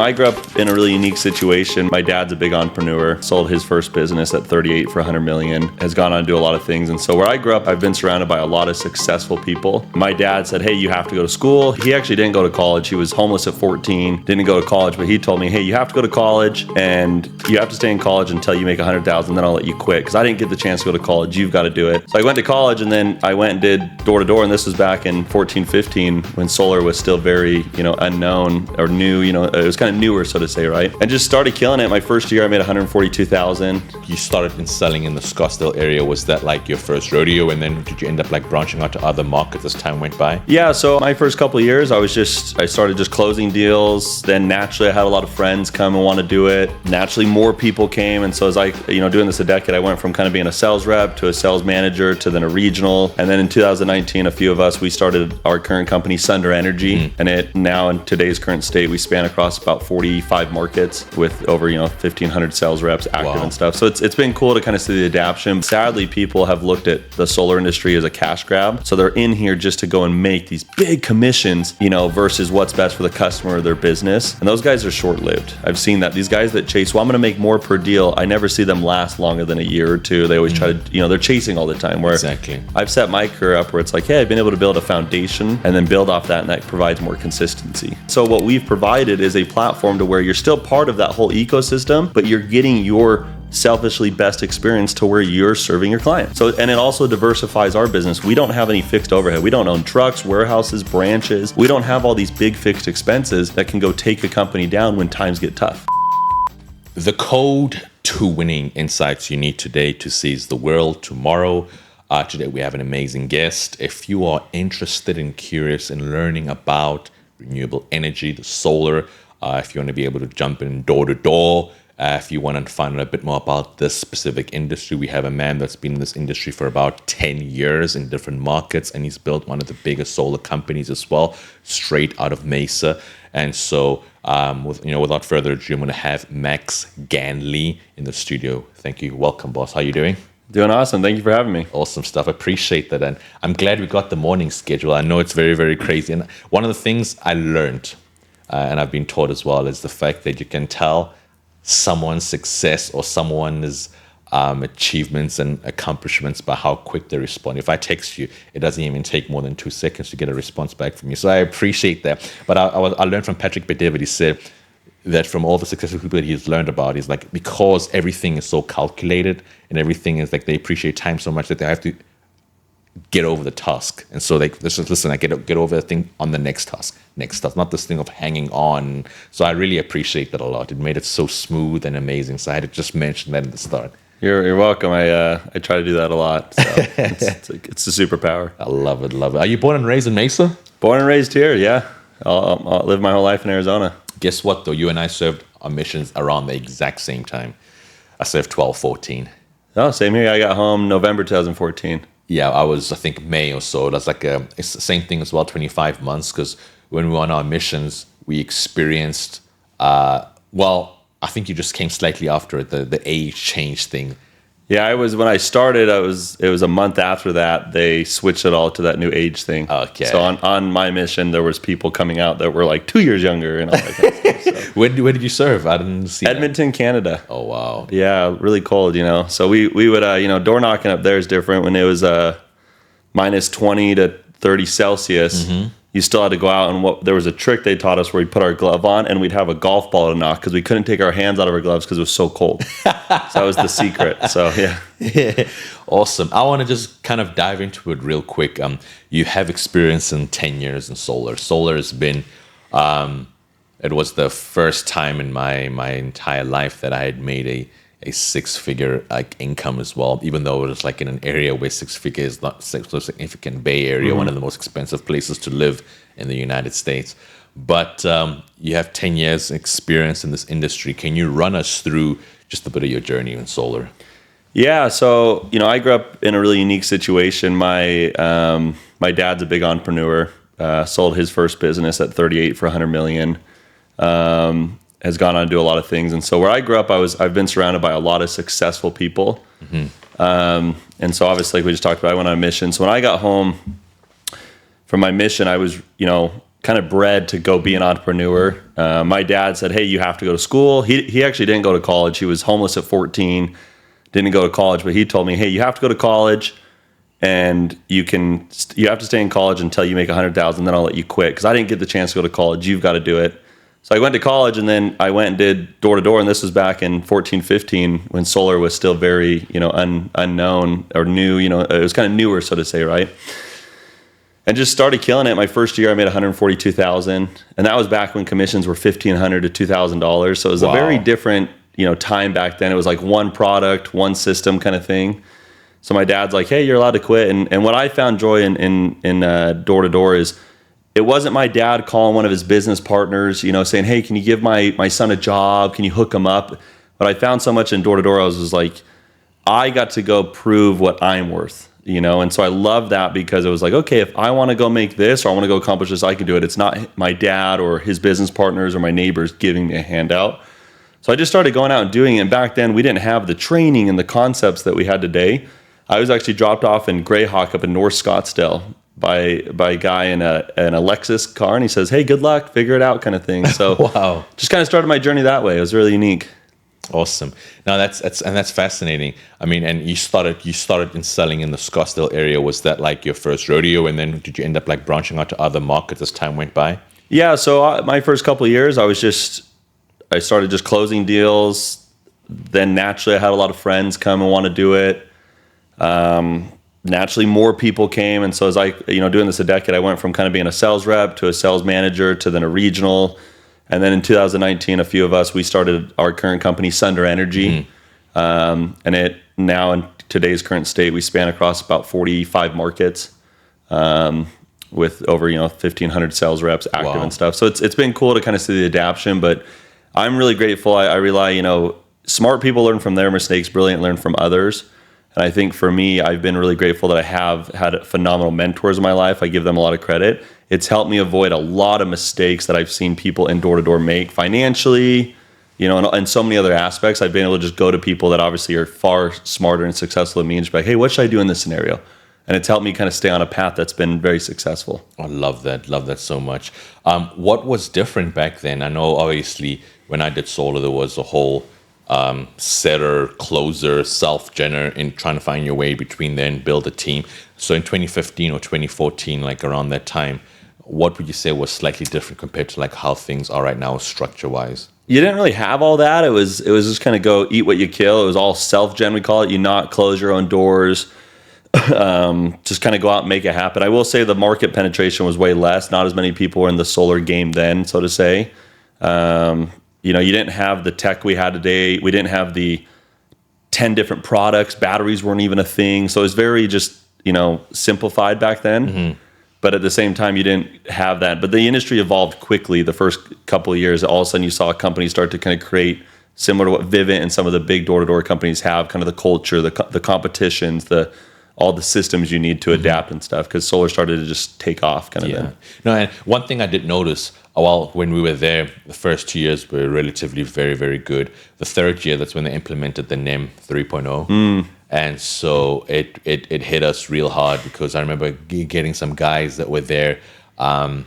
I grew up in a really unique situation. My dad's a big entrepreneur, sold his first business at 38 for 100 million, has gone on to do a lot of things. And so where I grew up, I've been surrounded by a lot of successful people. My dad said, hey, you have to go to school. He actually didn't go to college. He was homeless at 14, didn't go to college, but he told me, hey, you have to go to college and you have to stay in college until you make 100,000, then I'll let you quit. Because I didn't get the chance to go to college. You've got to do it. So I went to college and then I went and did door to door. And this was back in 14, 15 when solar was still very, unknown or new, it was kind of newer, so to say, right? And just started killing it. My first year, I made 142,000. You started in selling in the Scottsdale area. Was that like your first rodeo? And then did you end up like branching out to other markets as time went by? Yeah, so my first couple of years, I started just closing deals. Then naturally, I had a lot of friends come and want to do it. Naturally, more people came. And so as I, doing this a decade, I went from kind of being a sales rep to a sales manager to then a regional. And then in 2019, a few of us, we started our current company, Sunder Energy. And it now in today's current state, we span across about 45 markets with over 1,500 sales reps active and stuff. So it's been cool to kind of see the adaptation. Sadly, people have looked at the solar industry as a cash grab. So they're in here just to go and make these big commissions, versus what's best for the customer or their business. And those guys are short-lived. I've seen that. These guys that chase, I'm going to make more per deal. I never see them last longer than a year or two. They always try to, they're chasing all the time. Where exactly. I've set my career up where it's like, hey, I've been able to build a foundation and then build off that, and that provides more consistency. So what we've provided is a platform to where you're still part of that whole ecosystem, but you're getting your selfishly best experience to where you're serving your client. So, and it also diversifies our business. We don't have any fixed overhead. We don't own trucks, warehouses, branches. We don't have all these big fixed expenses that can go take a company down when times get tough. The code to winning insights you need today to seize the world tomorrow. Today we have an amazing guest. If you are interested and curious in learning about renewable energy, the solar, if you want to be able to jump in door to door, if you want to find out a bit more about this specific industry, we have a man that's been in this industry for about 10 years in different markets, and he's built one of the biggest solar companies as well, straight out of Mesa. And so, without further ado, I'm going to have Max Ganley in the studio. Thank you. Welcome, boss. How you doing? Doing awesome. Thank you for having me. Awesome stuff. Appreciate that. And I'm glad we got the morning schedule. I know it's very, very crazy. And one of the things I learned, and I've been taught as well, is the fact that you can tell someone's success or someone's achievements and accomplishments by how quick they respond. If I text you, it doesn't even take more than 2 seconds to get a response back from you. So I appreciate that. But I learned from Patrick Bet-David. He said that from all the successful people that he's learned about, he's like, because everything is so calculated and everything is like, they appreciate time so much that they have to get over the task. And so they listen, I get over the thing on the next task, not this thing of hanging on. So I really appreciate that a lot. It made it so smooth and amazing. So I had to just mention that at the start. You're welcome. I try to do that a lot. So it's a superpower. I love it. Are you born and raised in Mesa? Born and raised here, yeah. I'll live my whole life in Arizona. Guess what, though? You and I served our missions around the exact same time. I served 12, 14. Oh, same here. I got home November 2014. Yeah, I think May or so. That's like it's the same thing as well, 25 months. Because when we were on our missions, we experienced, I think you just came slightly after it, the age change thing. Yeah, when I started, it was a month after that, they switched it all to that new age thing. Okay. So on my mission, there was people coming out that were like 2 years younger and all that kind of stuff. So. Where did you serve? I didn't see Edmonton, Canada. Oh, wow. Yeah, really cold, So we would, door knocking up there is different. When it was minus 20 to 30 Celsius, you still had to go out, and there was a trick they taught us where we'd put our glove on and we'd have a golf ball to knock because we couldn't take our hands out of our gloves because it was so cold. So that was the secret. So yeah. Awesome. I want to just kind of dive into it real quick. You have experience in 10 years in solar. Solar has been, it was the first time in my entire life that I had made a six-figure income as well, even though it was like in an area where six-figure is not so significant. Bay Area, one of the most expensive places to live in the United States. But you have 10 years experience in this industry. Can you run us through just a bit of your journey in solar? Yeah, so I grew up in a really unique situation. My dad's a big entrepreneur. Sold his first business at 38 for 100 million. Has gone on to do a lot of things. And so where I grew up, I've been surrounded by a lot of successful people. And so obviously, like we just talked about, I went on a mission. So when I got home from my mission, I was, kind of bred to go be an entrepreneur. My dad said, "Hey, you have to go to school." He actually didn't go to college. He was homeless at 14, didn't go to college, but he told me, "Hey, you have to go to college, and you have to stay in college until you make 100,000. Then I'll let you quit because I didn't get the chance to go to college. You've got to do it." So I went to college, and then I went and did door to door, and this was back in 14, 15 when solar was still very unknown or new. It was kind of newer, so to say, right? And just started killing it. My first year, I made 142,000, and that was back when commissions were $1,500 to $2,000. So it was a very different, time back then. It was like one product, one system kind of thing. So my dad's like, "Hey, you're allowed to quit." And what I found joy in door to door is it wasn't my dad calling one of his business partners, saying, "Hey, can you give my son a job? Can you hook him up?" But I found so much in door to door. I was like, I got to go prove what I'm worth. And so I love that because it was like, okay, if I want to go make this or I want to go accomplish this, I can do it. It's not my dad or his business partners or my neighbors giving me a handout. So I just started going out and doing it. And back then we didn't have the training and the concepts that we had today. I was actually dropped off in Greyhawk up in North Scottsdale by a guy in a Lexus car. And he says, "Hey, good luck, figure it out," kind of thing. So wow. Just kind of started my journey that way. It was really unique. Awesome. Now that's fascinating. I mean, and you started in selling in the Scottsdale area. Was that like your first rodeo, and then did you end up like branching out to other markets as time went by? Yeah. So my first couple of years, I started just closing deals. Then naturally, I had a lot of friends come and want to do it. Naturally, more people came, and so as I doing this a decade, I went from kind of being a sales rep to a sales manager to then a regional. And then in 2019, a few of us, we started our current company, Sunder Energy. And it now in today's current state, we span across about 45 markets with over 1,500 sales reps active and stuff. So it's been cool to kind of see the adaptation. But I'm really grateful. I rely, smart people learn from their mistakes, brilliant learn from others. And I think for me, I've been really grateful that I have had phenomenal mentors in my life. I give them a lot of credit. It's helped me avoid a lot of mistakes that I've seen people in door-to-door make financially, and so many other aspects. I've been able to just go to people that obviously are far smarter and successful than me and just be like, "Hey, what should I do in this scenario?" And it's helped me kind of stay on a path that's been very successful. I love that so much. What was different back then? I know obviously when I did solar, there was a whole setter, closer, self-gener in trying to find your way between there and build a team. So in 2015 or 2014, like around that time, what would you say was slightly different compared to like how things are right now structure-wise? You didn't really have all that. It was just kind of go eat what you kill. It was all self-gen, we call it. You not close your own doors. Just kind of go out and make it happen. I will say the market penetration was way less. Not as many people were in the solar game then, so to say. You didn't have the tech we had today. We didn't have the 10 different products. Batteries weren't even a thing. So it was very just, simplified back then. Mm-hmm. But at the same time, you didn't have that. But the industry evolved quickly the first couple of years. All of a sudden, you saw companies start to kind of create, similar to what Vivint and some of the big door-to-door companies have, kind of the culture, the competitions, all the systems you need to adapt and stuff, because solar started to just take off kind of thing. No, and one thing I did notice, when we were there, the first 2 years were relatively very, very good. The third year, that's when they implemented the NEM 3.0. And so it hit us real hard because I remember getting some guys that were there. The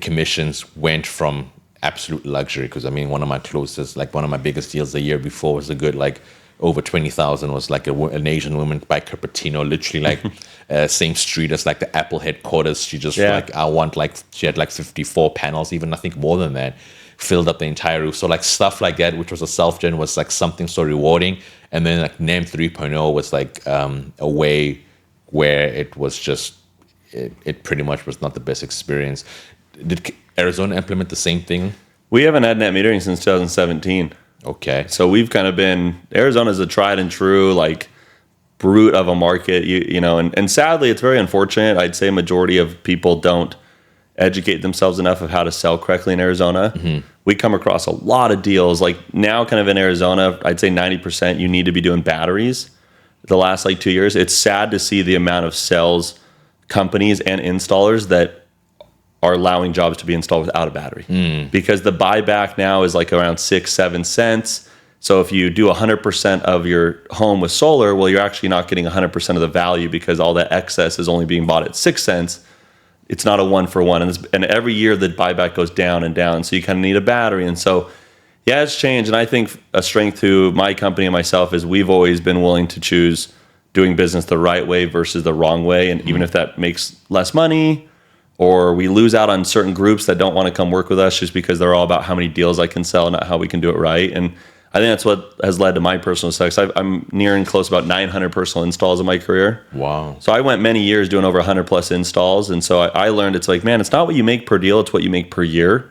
commissions went from absolute luxury because, one of my closest, like one of my biggest deals the year before was a good, like, over 20,000 was like an Asian woman by Cupertino, literally like same street as like the Apple headquarters. She just she had like 54 panels, even I think more than that, filled up the entire roof. So like stuff like that, which was a self-gen, was like something so rewarding. And then like NEM 3.0 was like a way where it was just, it pretty much was not the best experience. Did Arizona implement the same thing? We haven't had net metering since 2017. Okay. So we've kind of been, Arizona's a tried and true, like, brute of a market, and sadly, it's very unfortunate. I'd say a majority of people don't educate themselves enough of how to sell correctly in Arizona. Mm-hmm. We come across a lot of deals, like now kind of in Arizona, I'd say 90% you need to be doing batteries. The last like 2 years, it's sad to see the amount of sales companies and installers that are allowing jobs to be installed without a battery because the buyback now is like around 6-7 cents. So if you do 100% of your home with solar, well, you're actually not getting 100% of the value because all that excess is only being bought at 6 cents. it's not a one for one. And every year the buyback goes down and down. So you kind of need a battery. And so, yeah, it's changed. And I think a strength to my company and myself is we've always been willing to choose doing business the right way versus the wrong way. And even if that makes less money, or we lose out on certain groups that don't want to come work with us just because they're all about how many deals I can sell, not how we can do it right. And I think that's what has led to my personal success. I'm nearing close about 900 personal installs in my career. Wow. So I went many years doing over 100 plus installs. And so I learned it's like, man, it's not what you make per deal, it's what you make per year.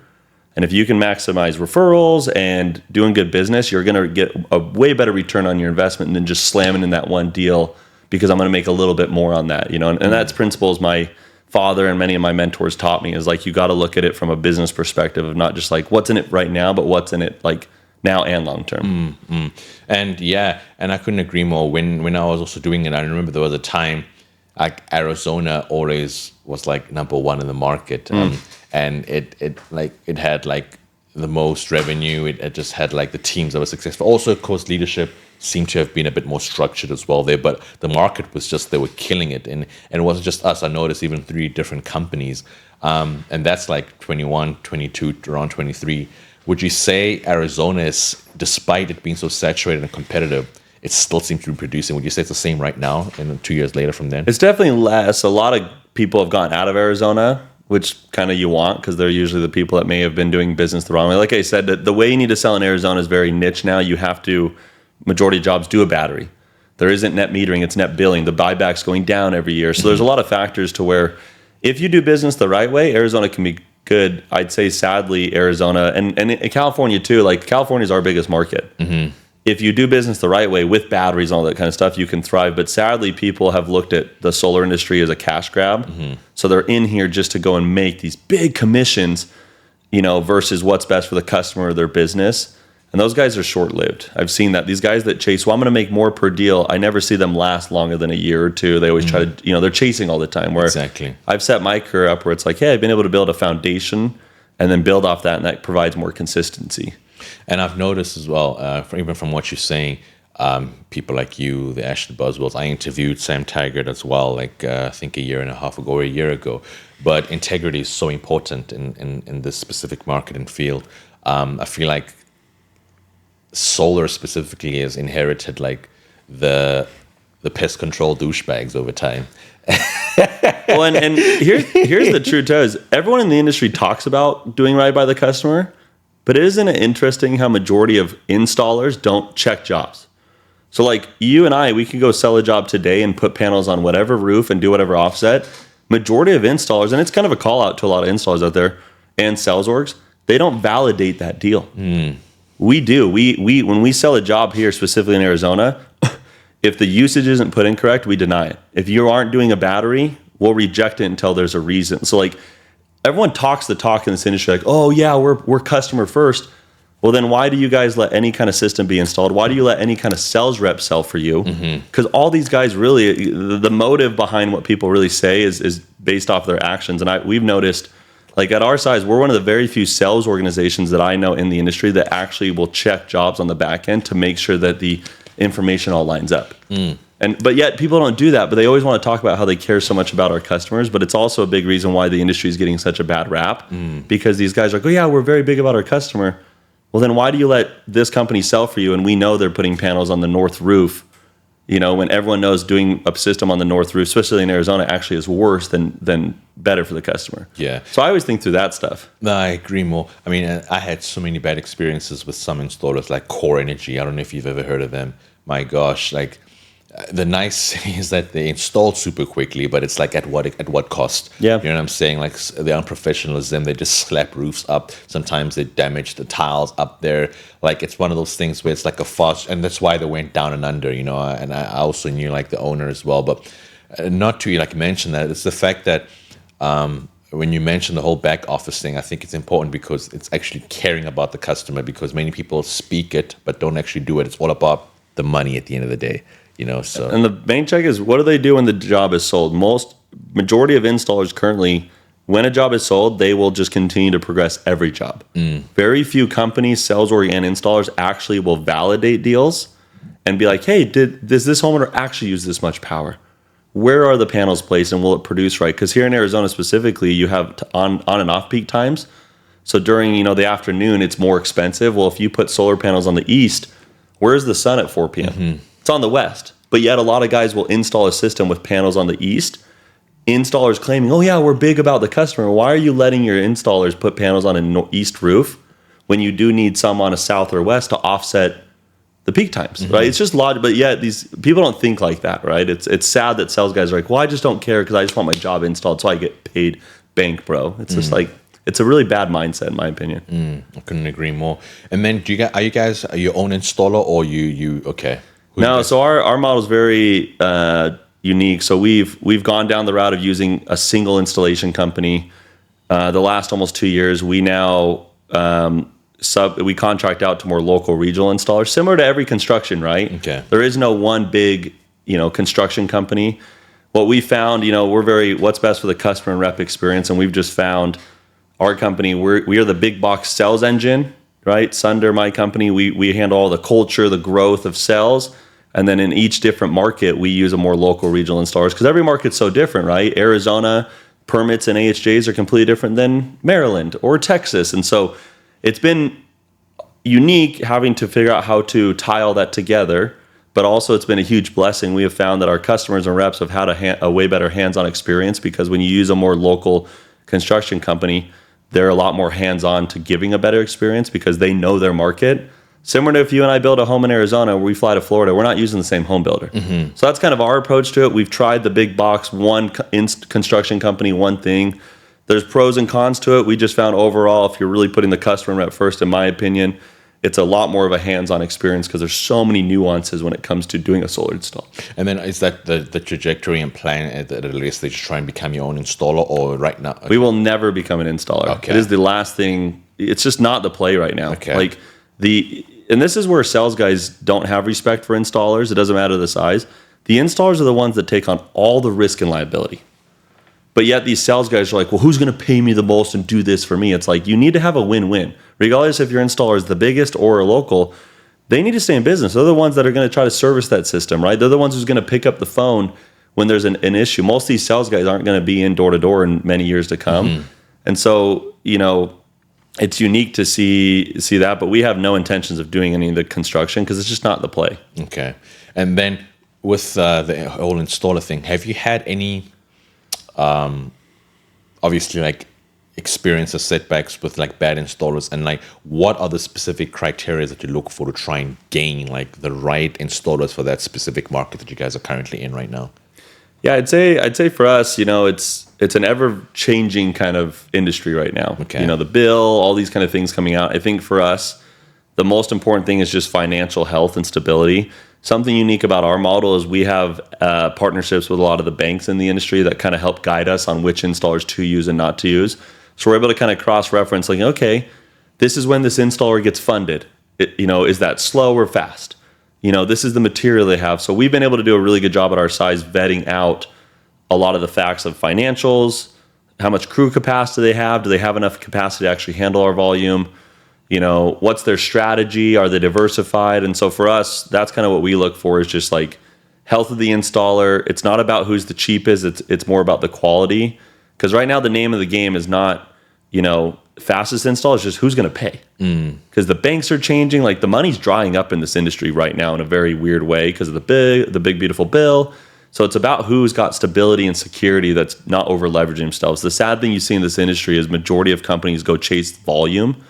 And if you can maximize referrals and doing good business, you're going to get a way better return on your investment than just slamming in that one deal because I'm going to make a little bit more on that, and that's principles my father and many of my mentors taught me is like, you got to look at it from a business perspective of not just like what's in it right now, but what's in it like now and long term. And I couldn't agree more. When I was also doing it, I remember there was a time like Arizona always was like number one in the market. And it had like the most revenue. It just had like the teams that were successful. Also, of course, leadership seemed to have been a bit more structured as well there, but the market was just, they were killing it. And it wasn't just us. I noticed even 3 different companies. And that's like 21, 22, around 23. Would you say Arizona is, despite it being so saturated and competitive, it still seems to be producing? Would you say it's the same right now and 2 years later from then? It's definitely less. A lot of people have gone out of Arizona, which kind of you want because they're usually the people that may have been doing business the wrong way. Like I said, the way you need to sell in Arizona is very niche now. You have to, majority of jobs do a battery. There isn't net metering, it's net billing. The buyback's going down every year. So there's a lot of factors to where if you do business the right way, Arizona can be good. I'd say sadly, Arizona and California too, like California's our biggest market. If you do business the right way with batteries and all that kind of stuff, you can thrive. But sadly, people have looked at the solar industry as a cash grab. So they're in here just to go and make these big commissions, versus what's best for the customer or their business. And those guys are short-lived. I've seen that. These guys that chase, well, I'm going to make more per deal. I never see them last longer than a year or two. They always try to, they're chasing all the time. Where exactly. I've set my career up where it's like, hey, I've been able to build a foundation and then build off that, and that provides more consistency. And I've noticed as well, even from what you're saying, people like you, the Ashton Buswells, I interviewed Sam Taggart as well, like I think a year and a half ago or a year ago. But integrity is so important in this specific market and field. I feel like solar specifically has inherited like the pest control douchebags over time. Well, and here's the truth too, is everyone in the industry talks about doing right by the customer, but isn't it interesting how majority of installers don't check jobs? So like you and I, we could go sell a job today and put panels on whatever roof and do whatever offset. Majority of installers, and it's kind of a call out to a lot of installers out there and sales orgs, they don't validate that deal. We do. We when we sell a job here, specifically in Arizona, if the usage isn't put in correct, we deny it. If you aren't doing a battery, we'll reject it until there's a reason. So like everyone talks the talk in this industry, like, oh yeah, we're customer first. Well, then why do you guys let any kind of system be installed? Why do you let any kind of sales rep sell for you? Because all these guys really, the motive behind what people really say is based off their actions. And we've noticed, like at our size, we're one of the very few sales organizations that I know in the industry that actually will check jobs on the back end to make sure that the information all lines up. But yet people don't do that, but they always want to talk about how they care so much about our customers. But it's also a big reason why the industry is getting such a bad rap, because these guys are like, oh yeah, we're very big about our customer. Well, then why do you let this company sell for you? And we know they're putting panels on the north roof, when everyone knows doing a system on the north roof, especially in Arizona, actually is worse than better for the customer. Yeah. So I always think through that stuff. No, I agree more. I mean, I had so many bad experiences with some installers like Core Energy. I don't know if you've ever heard of them. My gosh, like the nice thing is that they installed super quickly, but it's like at what cost? Yeah. You know what I'm saying? Like the unprofessionalism, they just slap roofs up. Sometimes they damage the tiles up there. Like it's one of those things where it's like a fast, and that's why they went down and under, and I also knew like the owner as well. But not to like mention that, it's the fact that when you mention the whole back office thing, I think it's important because it's actually caring about the customer, because many people speak it but don't actually do it. It's all about the money at the end of the day. So. And the main check is, what do they do when the job is sold? Majority of installers currently, when a job is sold, they will just continue to progress every job. Very few companies, sales org and installers actually will validate deals and be like, hey, does this homeowner actually use this much power? where are the panels placed and will it produce right? Because here in Arizona specifically, you have on and off peak times. So during, the afternoon, it's more expensive. Well, if you put solar panels on the east, where's the sun at 4 p.m.? It's on the west. But yet a lot of guys will install a system with panels on the east. Installers claiming, oh yeah, we're big about the customer. Why are you letting your installers put panels on an east roof when you do need some on a south or west to offset the peak times, right? It's just logic, but yet these people don't think like that, right? It's sad that sales guys are like, well, I just don't care because I just want my job installed so I get paid bank, bro. It's just like, it's a really bad mindset in my opinion. I couldn't agree more. And then are you guys your own installer or you okay? No, so our model is very unique. So we've gone down the route of using a single installation company. The last almost 2 years, we now we contract out to more local regional installers, similar to every construction, right? Okay. There is no one big, construction company. What we found, we're what's best for the customer and rep experience, and we've just found our company, we are the big box sales engine, right? Sunder, my company, we handle all the culture, the growth of sales. And then in each different market, we use a more local regional installers because every market's so different, right? Arizona permits and AHJs are completely different than Maryland or Texas. And so it's been unique having to figure out how to tie all that together. But also it's been a huge blessing. We have found that our customers and reps have had a way better hands-on experience because when you use a more local construction company, they're a lot more hands-on to giving a better experience because they know their market. Similar to if you and I build a home in Arizona where we fly to Florida, we're not using the same home builder. So that's kind of our approach to it. We've tried the big box, one construction company, one thing. There's pros and cons to it. We just found overall, if you're really putting the customer rep first, in my opinion, it's a lot more of a hands-on experience because there's so many nuances when it comes to doing a solar install. And then is that the trajectory and plan at least they just try and become your own installer or right now? We will never become an installer. Okay. It is the last thing. It's just not the play right now. Okay. And this is where sales guys don't have respect for installers. It doesn't matter the size. The installers are the ones that take on all the risk and liability. But yet these sales guys are like, well, who's going to pay me the most and do this for me? It's like, you need to have a win-win. Regardless if your installer is the biggest or a local, they need to stay in business. They're the ones that are going to try to service that system, right? They're the ones who's going to pick up the phone when there's an issue. Most of these sales guys aren't going to be in door-to-door in many years to come. And so, it's unique to see that, but we have no intentions of doing any of the construction because it's just not the play. Okay. And then with the whole installer thing, have you had any, obviously, like experience or setbacks with like bad installers, and like what are the specific criteria that you look for to try and gain like the right installers for that specific market that you guys are currently in right now? Yeah, I'd say for us, it's an ever-changing kind of industry right now. Okay. The bill, all these kind of things coming out. I think for us, the most important thing is just financial health and stability. Something unique about our model is we have partnerships with a lot of the banks in the industry that kind of help guide us on which installers to use and not to use. So we're able to kind of cross-reference, like, okay, this is when this installer gets funded. Is that slow or fast? This is the material they have. So we've been able to do a really good job at our size vetting out a lot of the facts of financials, how much crew capacity they have. Do they have enough capacity to actually handle our volume? What's their strategy? Are they diversified? And so for us, that's kind of what we look for is just like health of the installer. It's not about who's the cheapest. It's more about the quality. Because right now the name of the game is not, fastest install. It's just who's going to pay. Because the banks are changing. Like the money's drying up in this industry right now in a very weird way because of the big beautiful bill. So it's about who's got stability and security that's not over leveraging themselves. The sad thing you see in this industry is majority of companies go chase volume,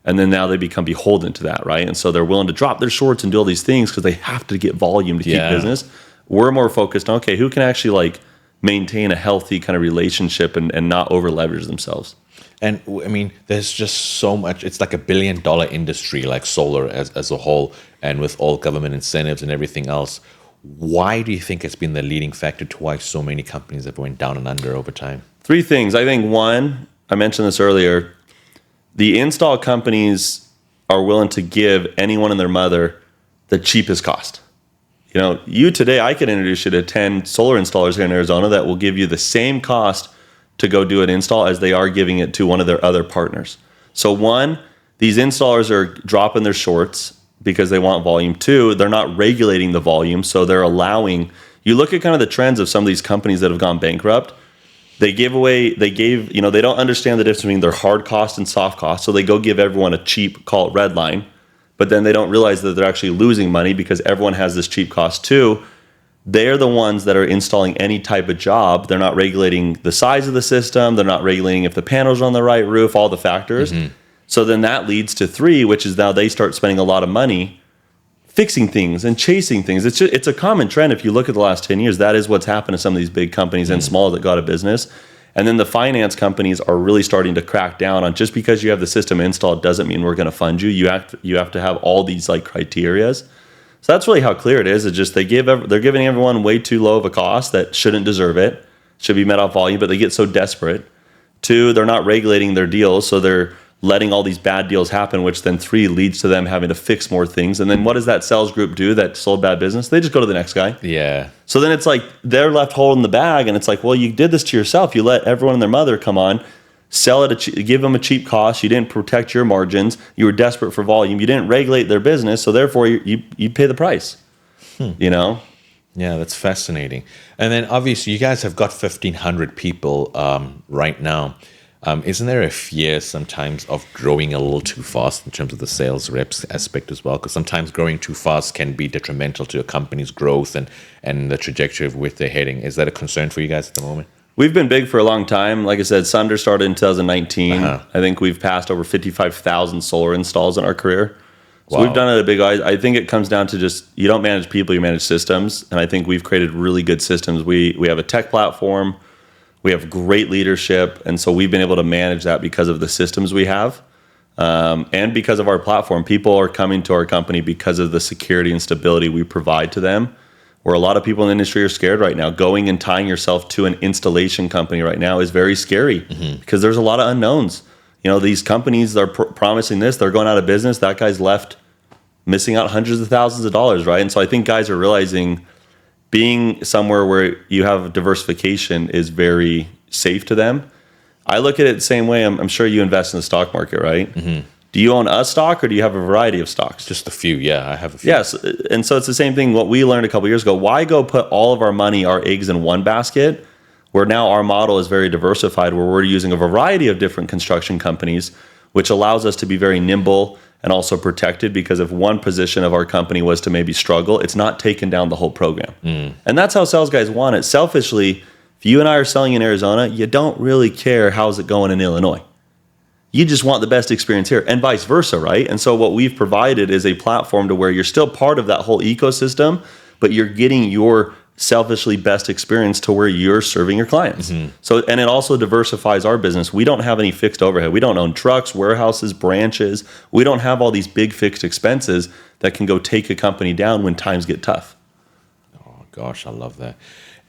and then now they become beholden to that, right? And so they're willing to drop their shorts and do all these things because they have to get volume to keep business. We're more focused on, okay, who can actually like maintain a healthy kind of relationship and not over leverage themselves. And I mean, there's just so much. It's like $1 billion industry, like solar as a whole, and with all government incentives and everything else. Why do you think it's been the leading factor to why so many companies have went down and under over time? 3 things. I think one, I mentioned this earlier, the install companies are willing to give anyone and their mother the cheapest cost. You today, I could introduce you to 10 solar installers here in Arizona that will give you the same cost to go do an install as they are giving it to one of their other partners. So one, these installers are dropping their shorts because they want volume. 2, they're not regulating the volume, so they're allowing you look at kind of the trends of some of these companies that have gone bankrupt. They don't understand the difference between their hard cost and soft cost. So they go give everyone a cheap, call it red line, but then they don't realize that they're actually losing money because everyone has this cheap cost too. They're the ones that are installing any type of job. They're not regulating the size of the system. They're not regulating if the panels are on the right roof, all the factors. So then that leads to 3, which is now they start spending a lot of money fixing things and chasing things. It's a common trend. If you look at the last 10 years, that is what's happened to some of these big companies and small that got a business. And then the finance companies are really starting to crack down on, just because you have the system installed doesn't mean we're going to fund you. You have to have all these like criterias. So that's really how clear it is. It's just they're giving everyone way too low of a cost that shouldn't deserve it. Should be met off volume, but they get so desperate. 2, they're not regulating their deals, so they're letting all these bad deals happen, which then 3 leads to them having to fix more things. And then what does that sales group do that sold bad business? They just go to the next guy. Yeah. So then it's like they're left holding the bag, and it's like, well, you did this to yourself. You let everyone and their mother come on, sell it, give them a cheap cost. You didn't protect your margins. You were desperate for volume. You didn't regulate their business, so therefore you pay the price. You know? Yeah, that's fascinating. And then obviously you guys have got 1,500 people right now. Isn't there a fear sometimes of growing a little too fast in terms of the sales reps aspect as well? Because sometimes growing too fast can be detrimental to a company's growth and the trajectory of where they're heading. Is that a concern for you guys at the moment? We've been big for a long time. Like I said, Sunder started in 2019. I think we've passed over 55,000 solar installs in our career. So we've done it a big. I think it comes down to just, you don't manage people, you manage systems. And I think we've created really good systems. We have a tech platform. We have great leadership, and so we've been able to manage that because of the systems we have, and because of our platform. People are coming to our company because of the security and stability we provide to them, where a lot of people in the industry are scared right now. Going and tying yourself to an installation company right now is very scary because there's a lot of unknowns. You know, these companies are promising this, they're going out of business. That guy's left missing out hundreds of thousands of dollars, right? And so I think guys are realizing being somewhere where you have diversification is very safe to them. I look at it the same way. I'm sure you invest in the stock market, right? Do you own a stock or do you have a variety of stocks? Just a few, yeah. I have a few. Yes, and so it's the same thing. What we learned a couple years ago, why go put all of our money, our eggs in one basket, where now our model is very diversified, where we're using a variety of different construction companies, which allows us to be very nimble and also protected, because if one position of our company was to maybe struggle, it's not taking down the whole program. And that's how sales guys want it. Selfishly, if you and I are selling in Arizona, you don't really care how's it going in Illinois. You just want the best experience here, and vice versa, right? And so what we've provided is a platform to where you're still part of that whole ecosystem, but you're getting your selfishly best experience to where you're serving your clients. So, and it also diversifies our business. We don't have any fixed overhead. We don't own trucks, warehouses, branches. We don't have all these big fixed expenses that can go take a company down when times get tough. Oh gosh, I love that.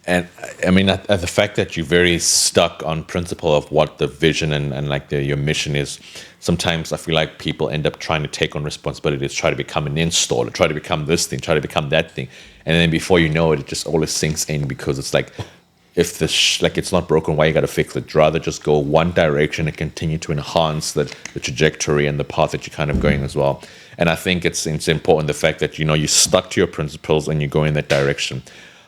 And I mean, the fact that you're very stuck on principle of what the vision and like your mission is, sometimes I feel like people end up trying to take on responsibilities, try to become an installer, try to become this thing, try to become that thing. And then before you know it, it just always sinks in, because it's like, if like it's not broken, why you got to fix it? Rather just go one direction and continue to enhance the trajectory and the path that you're kind of going as well. And I think it's important, the fact that, you know, you stuck to your principles and you go in that direction.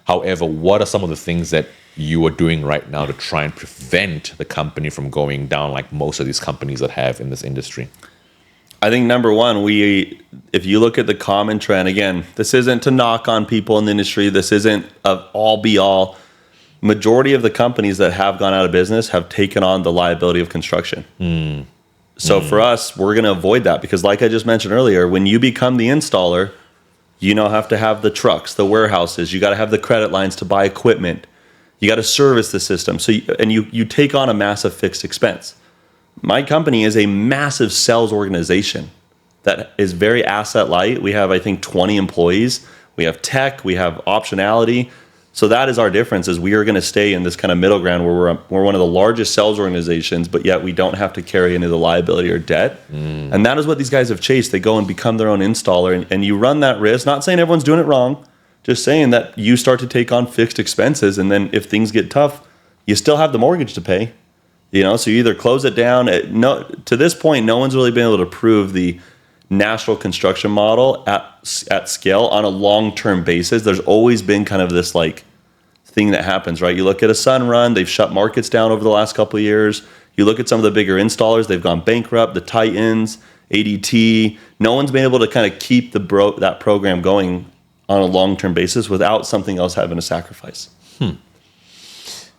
However, what are some of the things that you are doing right now to try and prevent the company from going down like most of these companies that have in this industry? I think number one, if you look at the common trend, again, this isn't to knock on people in the industry. This isn't an all be all. Majority of the companies that have gone out of business have taken on the liability of construction. So for us, we're going to avoid that, because like I just mentioned earlier, when you become the installer, you now have to have the trucks, the warehouses. You got to have the credit lines to buy equipment. You got to service the system. So you take on a massive fixed expense. My company is a massive sales organization that is very asset light. We have, I think, 20 employees. We have tech. We have optionality. So that is our difference, is we are going to stay in this kind of middle ground where we're one of the largest sales organizations, but yet we don't have to carry any of the liability or debt. And that is what these guys have chased. They go and become their own installer, and you run that risk. Not saying everyone's doing it wrong, just saying that you start to take on fixed expenses, and then if things get tough, you still have the mortgage to pay. You know, so you either close it down. To this point, no one's really been able to prove the national construction model at scale on a long-term basis. There's always been kind of this like thing that happens, right? You look at a Sun Run, they've shut markets down over the last couple of years. You look at some of the bigger installers, they've gone bankrupt, the Titans, ADT. No one's been able to kind of keep that program going on a long-term basis without something else having to sacrifice.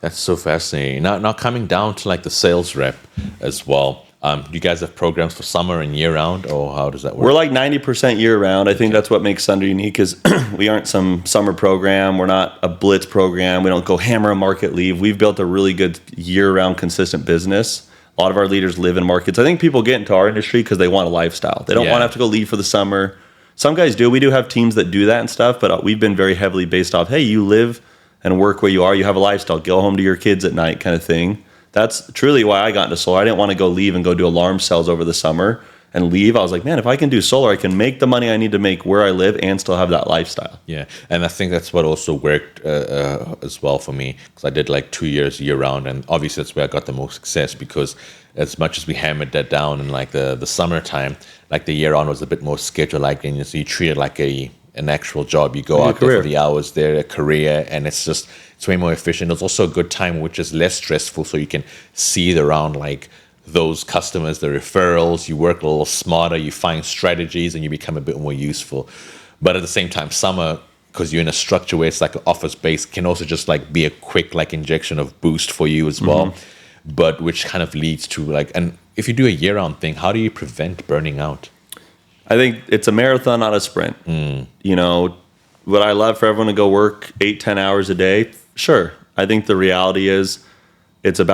That's so fascinating. Now coming down to like the sales rep as well. Do you guys have programs for summer and year round, or how does that work? We're like 90% year round. I think that's what makes Sunder unique is we aren't some summer program. We're not a blitz program. We don't go hammer a market leave. We've built a really good year round consistent business. A lot of our leaders live in markets. I think people get into our industry because they want a lifestyle. They don't want to have to go leave for the summer. Some guys do. We do have teams that do that and stuff, but we've been very heavily based off, hey, you live and work where you are. You have a lifestyle. Go home to your kids at night kind of thing. That's truly why I got into solar. I didn't want to go leave and go do alarm cells over the summer and leave. I was like, man, if I can do solar, I can make the money I need to make where I live and still have that lifestyle. Yeah, and I think that's what also worked as well for me, because I did like 2 years year round, and obviously that's where I got the most success, because as much as we hammered that down in like the summertime, like the year round was a bit more scheduled, like, and so you treat it like an actual job. You go out there for the hours there, a career, and it's way more efficient. It's also a good time, which is less stressful, so you can see it around like those customers, the referrals. You work a little smarter, you find strategies, and you become a bit more useful. But at the same time, summer, because you're in a structure where it's like an office base, can also just like be a quick like injection of boost for you as well. But which kind of leads to like, and if you do a year-round thing, how do you prevent burning out? I think it's a marathon, not a sprint. You know, would I love for everyone to go work 8-10 hours a day? Sure. I think the reality is it's all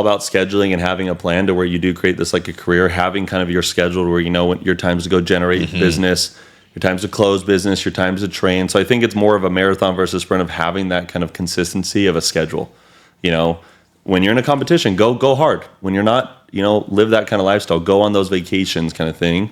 about scheduling and having a plan to where you do create this like a career, having kind of your schedule where you know when your times to go generate business, your times to close business, your times to train. So I think it's more of a marathon versus sprint of having that kind of consistency of a schedule. You know, when you're in a competition, go hard. When you're not, you know, live that kind of lifestyle, go on those vacations kind of thing.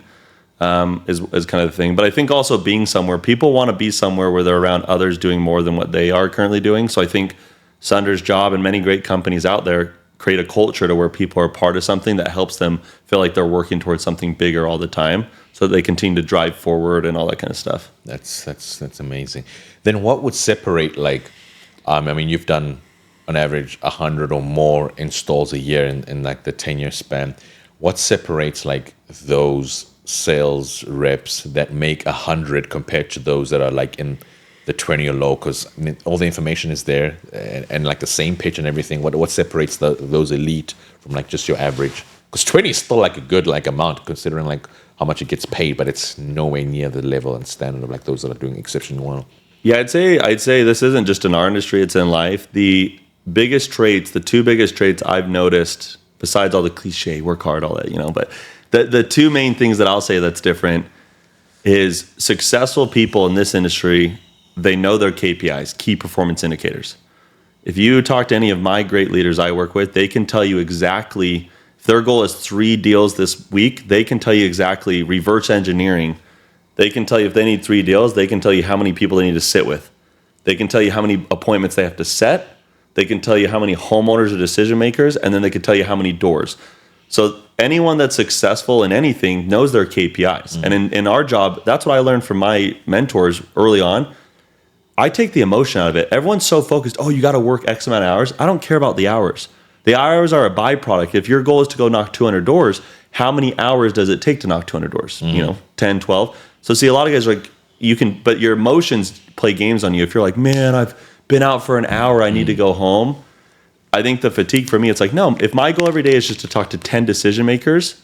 Is kind of the thing. But I think also being somewhere, people want to be somewhere where they're around others doing more than what they are currently doing. So I think Sunder's job and many great companies out there create a culture to where people are part of something that helps them feel like they're working towards something bigger all the time, so that they continue to drive forward and all that kind of stuff. That's amazing. Then what would separate, like, I mean, you've done on average 100 or more installs a year in like the 10-year span. What separates like those sales reps that make 100 compared to those that are like in the 20 or low? Because I mean, all the information is there, and like the same pitch and everything. What separates those elite from like just your average? Because 20 is still like a good like amount considering like how much it gets paid, but it's nowhere near the level and standard of like those that are doing exceptionally well. Yeah, I'd say this isn't just in our industry; it's in life. The two biggest traits I've noticed, besides all the cliche, work hard, all that, you know, but the two main things that I'll say that's different is successful people in this industry, they know their KPIs, key performance indicators. If you talk to any of my great leaders I work with, they can tell you exactly, if their goal is 3 deals this week, they can tell you exactly, reverse engineering. They can tell you if they need 3 deals, they can tell you how many people they need to sit with. They can tell you how many appointments they have to set. They can tell you how many homeowners are decision makers, and then they can tell you how many doors. So anyone that's successful in anything knows their KPIs. And in our job, that's what I learned from my mentors early on. I take the emotion out of it. Everyone's so focused, oh, you got to work X amount of hours. I don't care about the hours. The hours are a byproduct. If your goal is to go knock 200 doors, how many hours does it take to knock 200 doors? You know, 10, 12. So see, a lot of guys are like, but your emotions play games on you. If you're like, man, I've been out for an hour, I need to go home. I think the fatigue for me, it's like, no, if my goal every day is just to talk to 10 decision makers,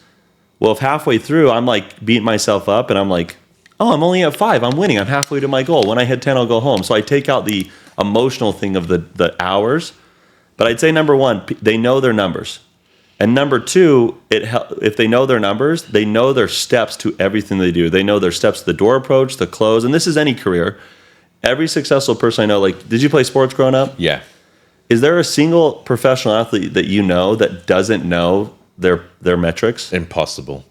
well, if halfway through I'm like beating myself up and I'm like, oh, I'm only at 5, I'm winning, I'm halfway to my goal. When I hit 10, I'll go home. So I take out the emotional thing of the hours. But I'd say number 1, they know their numbers. And number 2, if they know their numbers, they know their steps to everything they do. They know their steps to the door approach, the close, and this is any career. Every successful person I know, like, did you play sports growing up? Yeah. Is there a single professional athlete that you know that doesn't know their metrics? Impossible.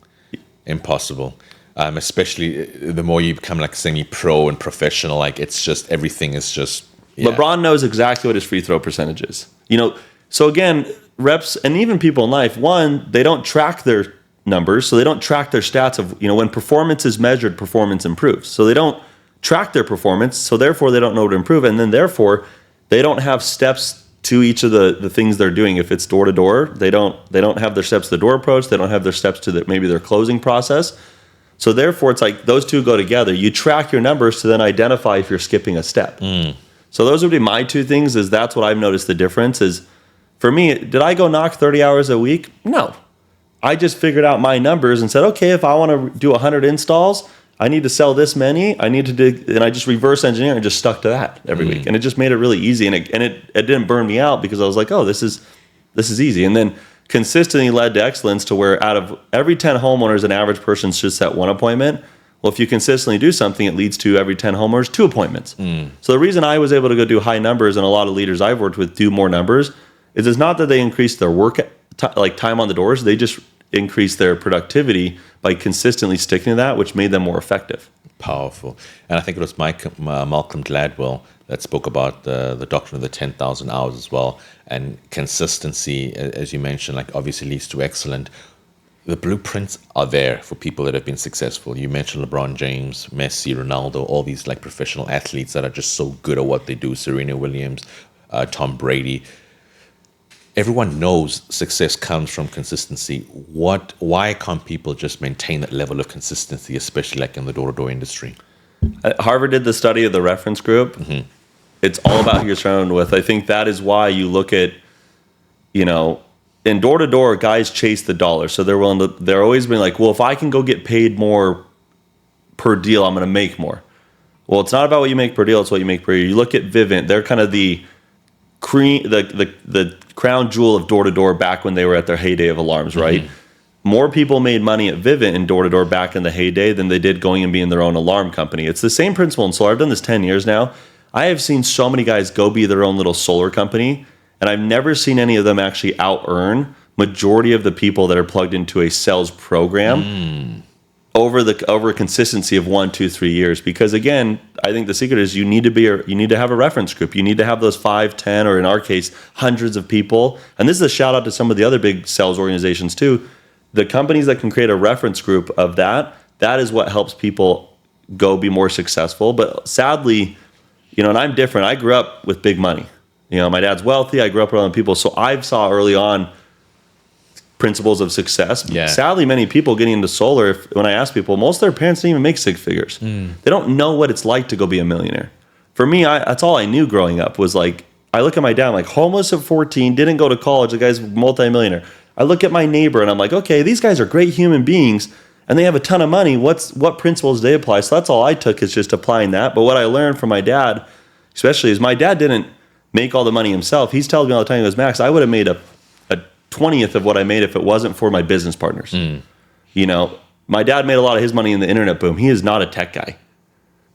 Especially the more you become like semi-pro and professional, like it's just everything is just. Yeah. LeBron knows exactly what his free throw percentage is. You know, so again, reps and even people in life, one, they don't track their numbers, so they don't track their stats of, you know, when performance is measured, performance improves. So they don't track their performance, so therefore they don't know what to improve, and then therefore they don't have steps to each of the things they're doing. If it's door to door, they don't have their steps to the door approach. They don't have their steps to maybe their closing process. So therefore, it's like those two go together. You track your numbers to then identify if you're skipping a step. So those would be my two things. Is that's what I've noticed the difference is. For me, did I go knock 30 hours a week? No. I just figured out my numbers and said, okay, if I want to do 100 installs, I need to sell this many. I need to do, and I just reverse engineer and just stuck to that every week. And it just made it really easy. And it didn't burn me out because I was like, oh, this is easy. And then consistently led to excellence to where out of every 10 homeowners, an average person should set one appointment. Well, if you consistently do something, it leads to every 10 homeowners, 2 appointments. So the reason I was able to go do high numbers and a lot of leaders I've worked with do more numbers is it's not that they increase their work time on the doors. They just increase their productivity by consistently sticking to that, which made them more effective. Powerful. And I think it was Malcolm Gladwell that spoke about the doctrine of the 10,000 hours as well. And consistency, as you mentioned, like obviously leads to excellent. The blueprints are there for people that have been successful. You mentioned LeBron James, Messi, Ronaldo, all these like professional athletes that are just so good at what they do. Serena Williams, Tom Brady. Everyone knows success comes from consistency. Why can't people just maintain that level of consistency, especially like in the door-to-door industry? Harvard did the study of the reference group. It's all about who you're surrounded with. I think that is why you look at, in door-to-door, guys chase the dollar. So they're always been like, well, if I can go get paid more per deal, I'm going to make more. Well, it's not about what you make per deal. It's what you make per year. You look at Vivint. They're kind of the crown jewel of door-to-door back when they were at their heyday of alarms, right? More people made money at Vivint in door-to-door back in the heyday than they did going and being their own alarm company. It's the same principle in solar. I've done this 10 years now. I have seen so many guys go be their own little solar company, and I've never seen any of them actually out-earn majority of the people that are plugged into a sales program over consistency of 1, 2, 3 years. Because again, I think the secret is you need to have a reference group. You need to have those 5, 10, or in our case, hundreds of people. And this is a shout out to some of the other big sales organizations too. The companies that can create a reference group of that is what helps people go be more successful. But sadly, and I'm different. I grew up with big money. My dad's wealthy. I grew up around people. So I saw early on principles of success. Yeah. Sadly, many people getting into solar, when I ask people, most of their parents didn't even make 6 figures. They don't know what it's like to go be a millionaire. For me, that's all I knew growing up was like, I look at my dad, I'm like homeless at 14, didn't go to college, the guy's multi-millionaire. I look at my neighbor and I'm like, okay, these guys are great human beings and they have a ton of money. What principles do they apply? So that's all I took is just applying that. But what I learned from my dad, especially, is my dad didn't make all the money himself. He's telling me all the time, he goes, Max, I would have made a 20th of what I made if it wasn't for my business partners. My dad made a lot of his money in the internet boom. He is not a tech guy.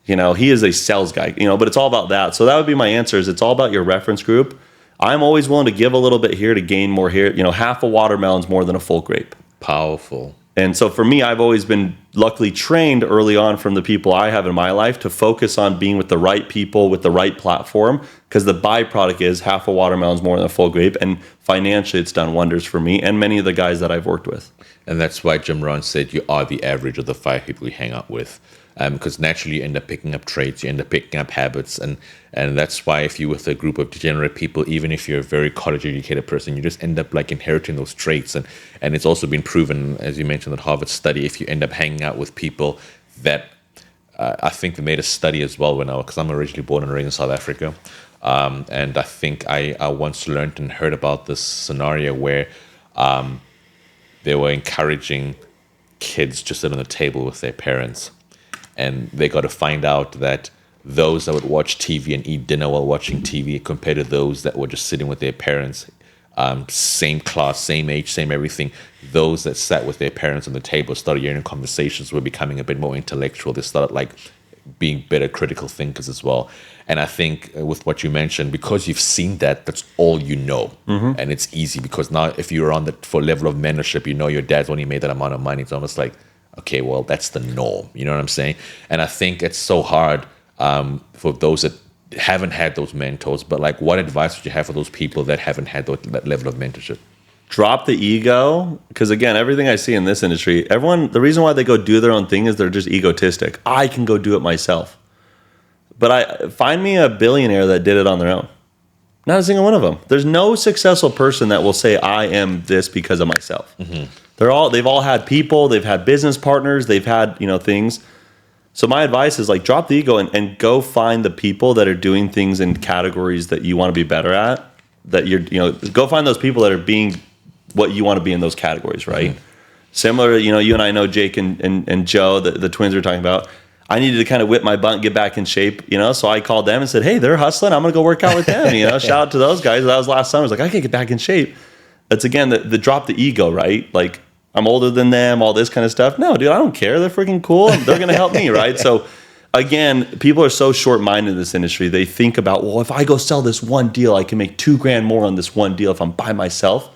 He is a sales guy, but it's all about that. So that would be my answer is it's all about your reference group. I'm always willing to give a little bit here to gain more here. Half a watermelon's more than a full grape. Powerful. And so for me, I've always been luckily trained early on from the people I have in my life to focus on being with the right people, with the right platform, because the byproduct is half a watermelon is more than a full grape. And financially, it's done wonders for me and many of the guys that I've worked with. And that's why Jim Rohn said you are the average of the 5 people you hang out with. Because naturally you end up picking up traits, you end up picking up habits. And that's why if you're with a group of degenerate people, even if you're a very college-educated person, you just end up like inheriting those traits. And it's also been proven, as you mentioned, that Harvard study, if you end up hanging out with people that, I think they made a study as well because I'm originally born and raised in South Africa. And I think I once learned and heard about this scenario where they were encouraging kids to sit on the table with their parents. And they got to find out that those that would watch TV and eat dinner while watching TV compared to those that were just sitting with their parents, same class, same age, same everything, those that sat with their parents on the table started hearing conversations, were becoming a bit more intellectual. They started like being better critical thinkers as well. And I think with what you mentioned, because you've seen that, that's all you know. And it's easy because now if you're on for level of mentorship, your dad's only made that amount of money. It's almost like, okay, well, that's the norm. You know what I'm saying? And I think it's so hard for those that haven't had those mentors. But like, what advice would you have for those people that haven't had that level of mentorship? Drop the ego. Because again, everything I see in this industry, the reason why they go do their own thing is they're just egotistic. I can go do it myself. But find me a billionaire that did it on their own. Not a single one of them. There's no successful person that will say, I am this because of myself. Mm-hmm. They've all had people, they've had business partners, they've had, things. So my advice is like drop the ego and go find the people that are doing things in categories that you want to be better at. That go find those people that are being what you want to be in those categories, right? Mm-hmm. Similar, you and I know Jake and Joe, the twins we're talking about. I needed to kind of whip my butt and get back in shape, so I called them and said, hey, they're hustling. I'm going to go work out with them, Shout out to those guys. That was last summer. I was like, I can get back in shape. It's, again, the drop the ego, right? Like, I'm older than them, all this kind of stuff. No, dude, I don't care. They're freaking cool. They're going to help me, right? So, again, people are so short-minded in this industry. They think about, well, if I go sell this one deal, I can make $2,000 more on this one deal if I'm by myself.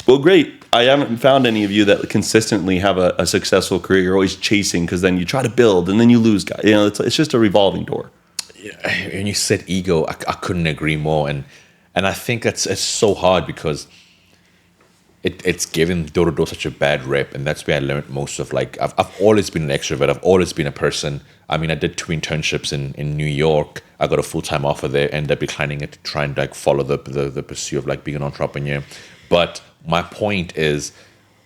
Well, great. I haven't found any of you that consistently have a successful career. You're always chasing because then you try to build and then you lose guys. It's just a revolving door. Yeah, when you said ego, I couldn't agree more. And I think it's so hard because it's given door-to-door such a bad rep. And that's where I learned most of, like, I've always been an extrovert. I've always been a person. I mean, I did 2 internships in New York. I got a full-time offer there, ended up declining it to try and like follow the pursuit of like being an entrepreneur. But my point is,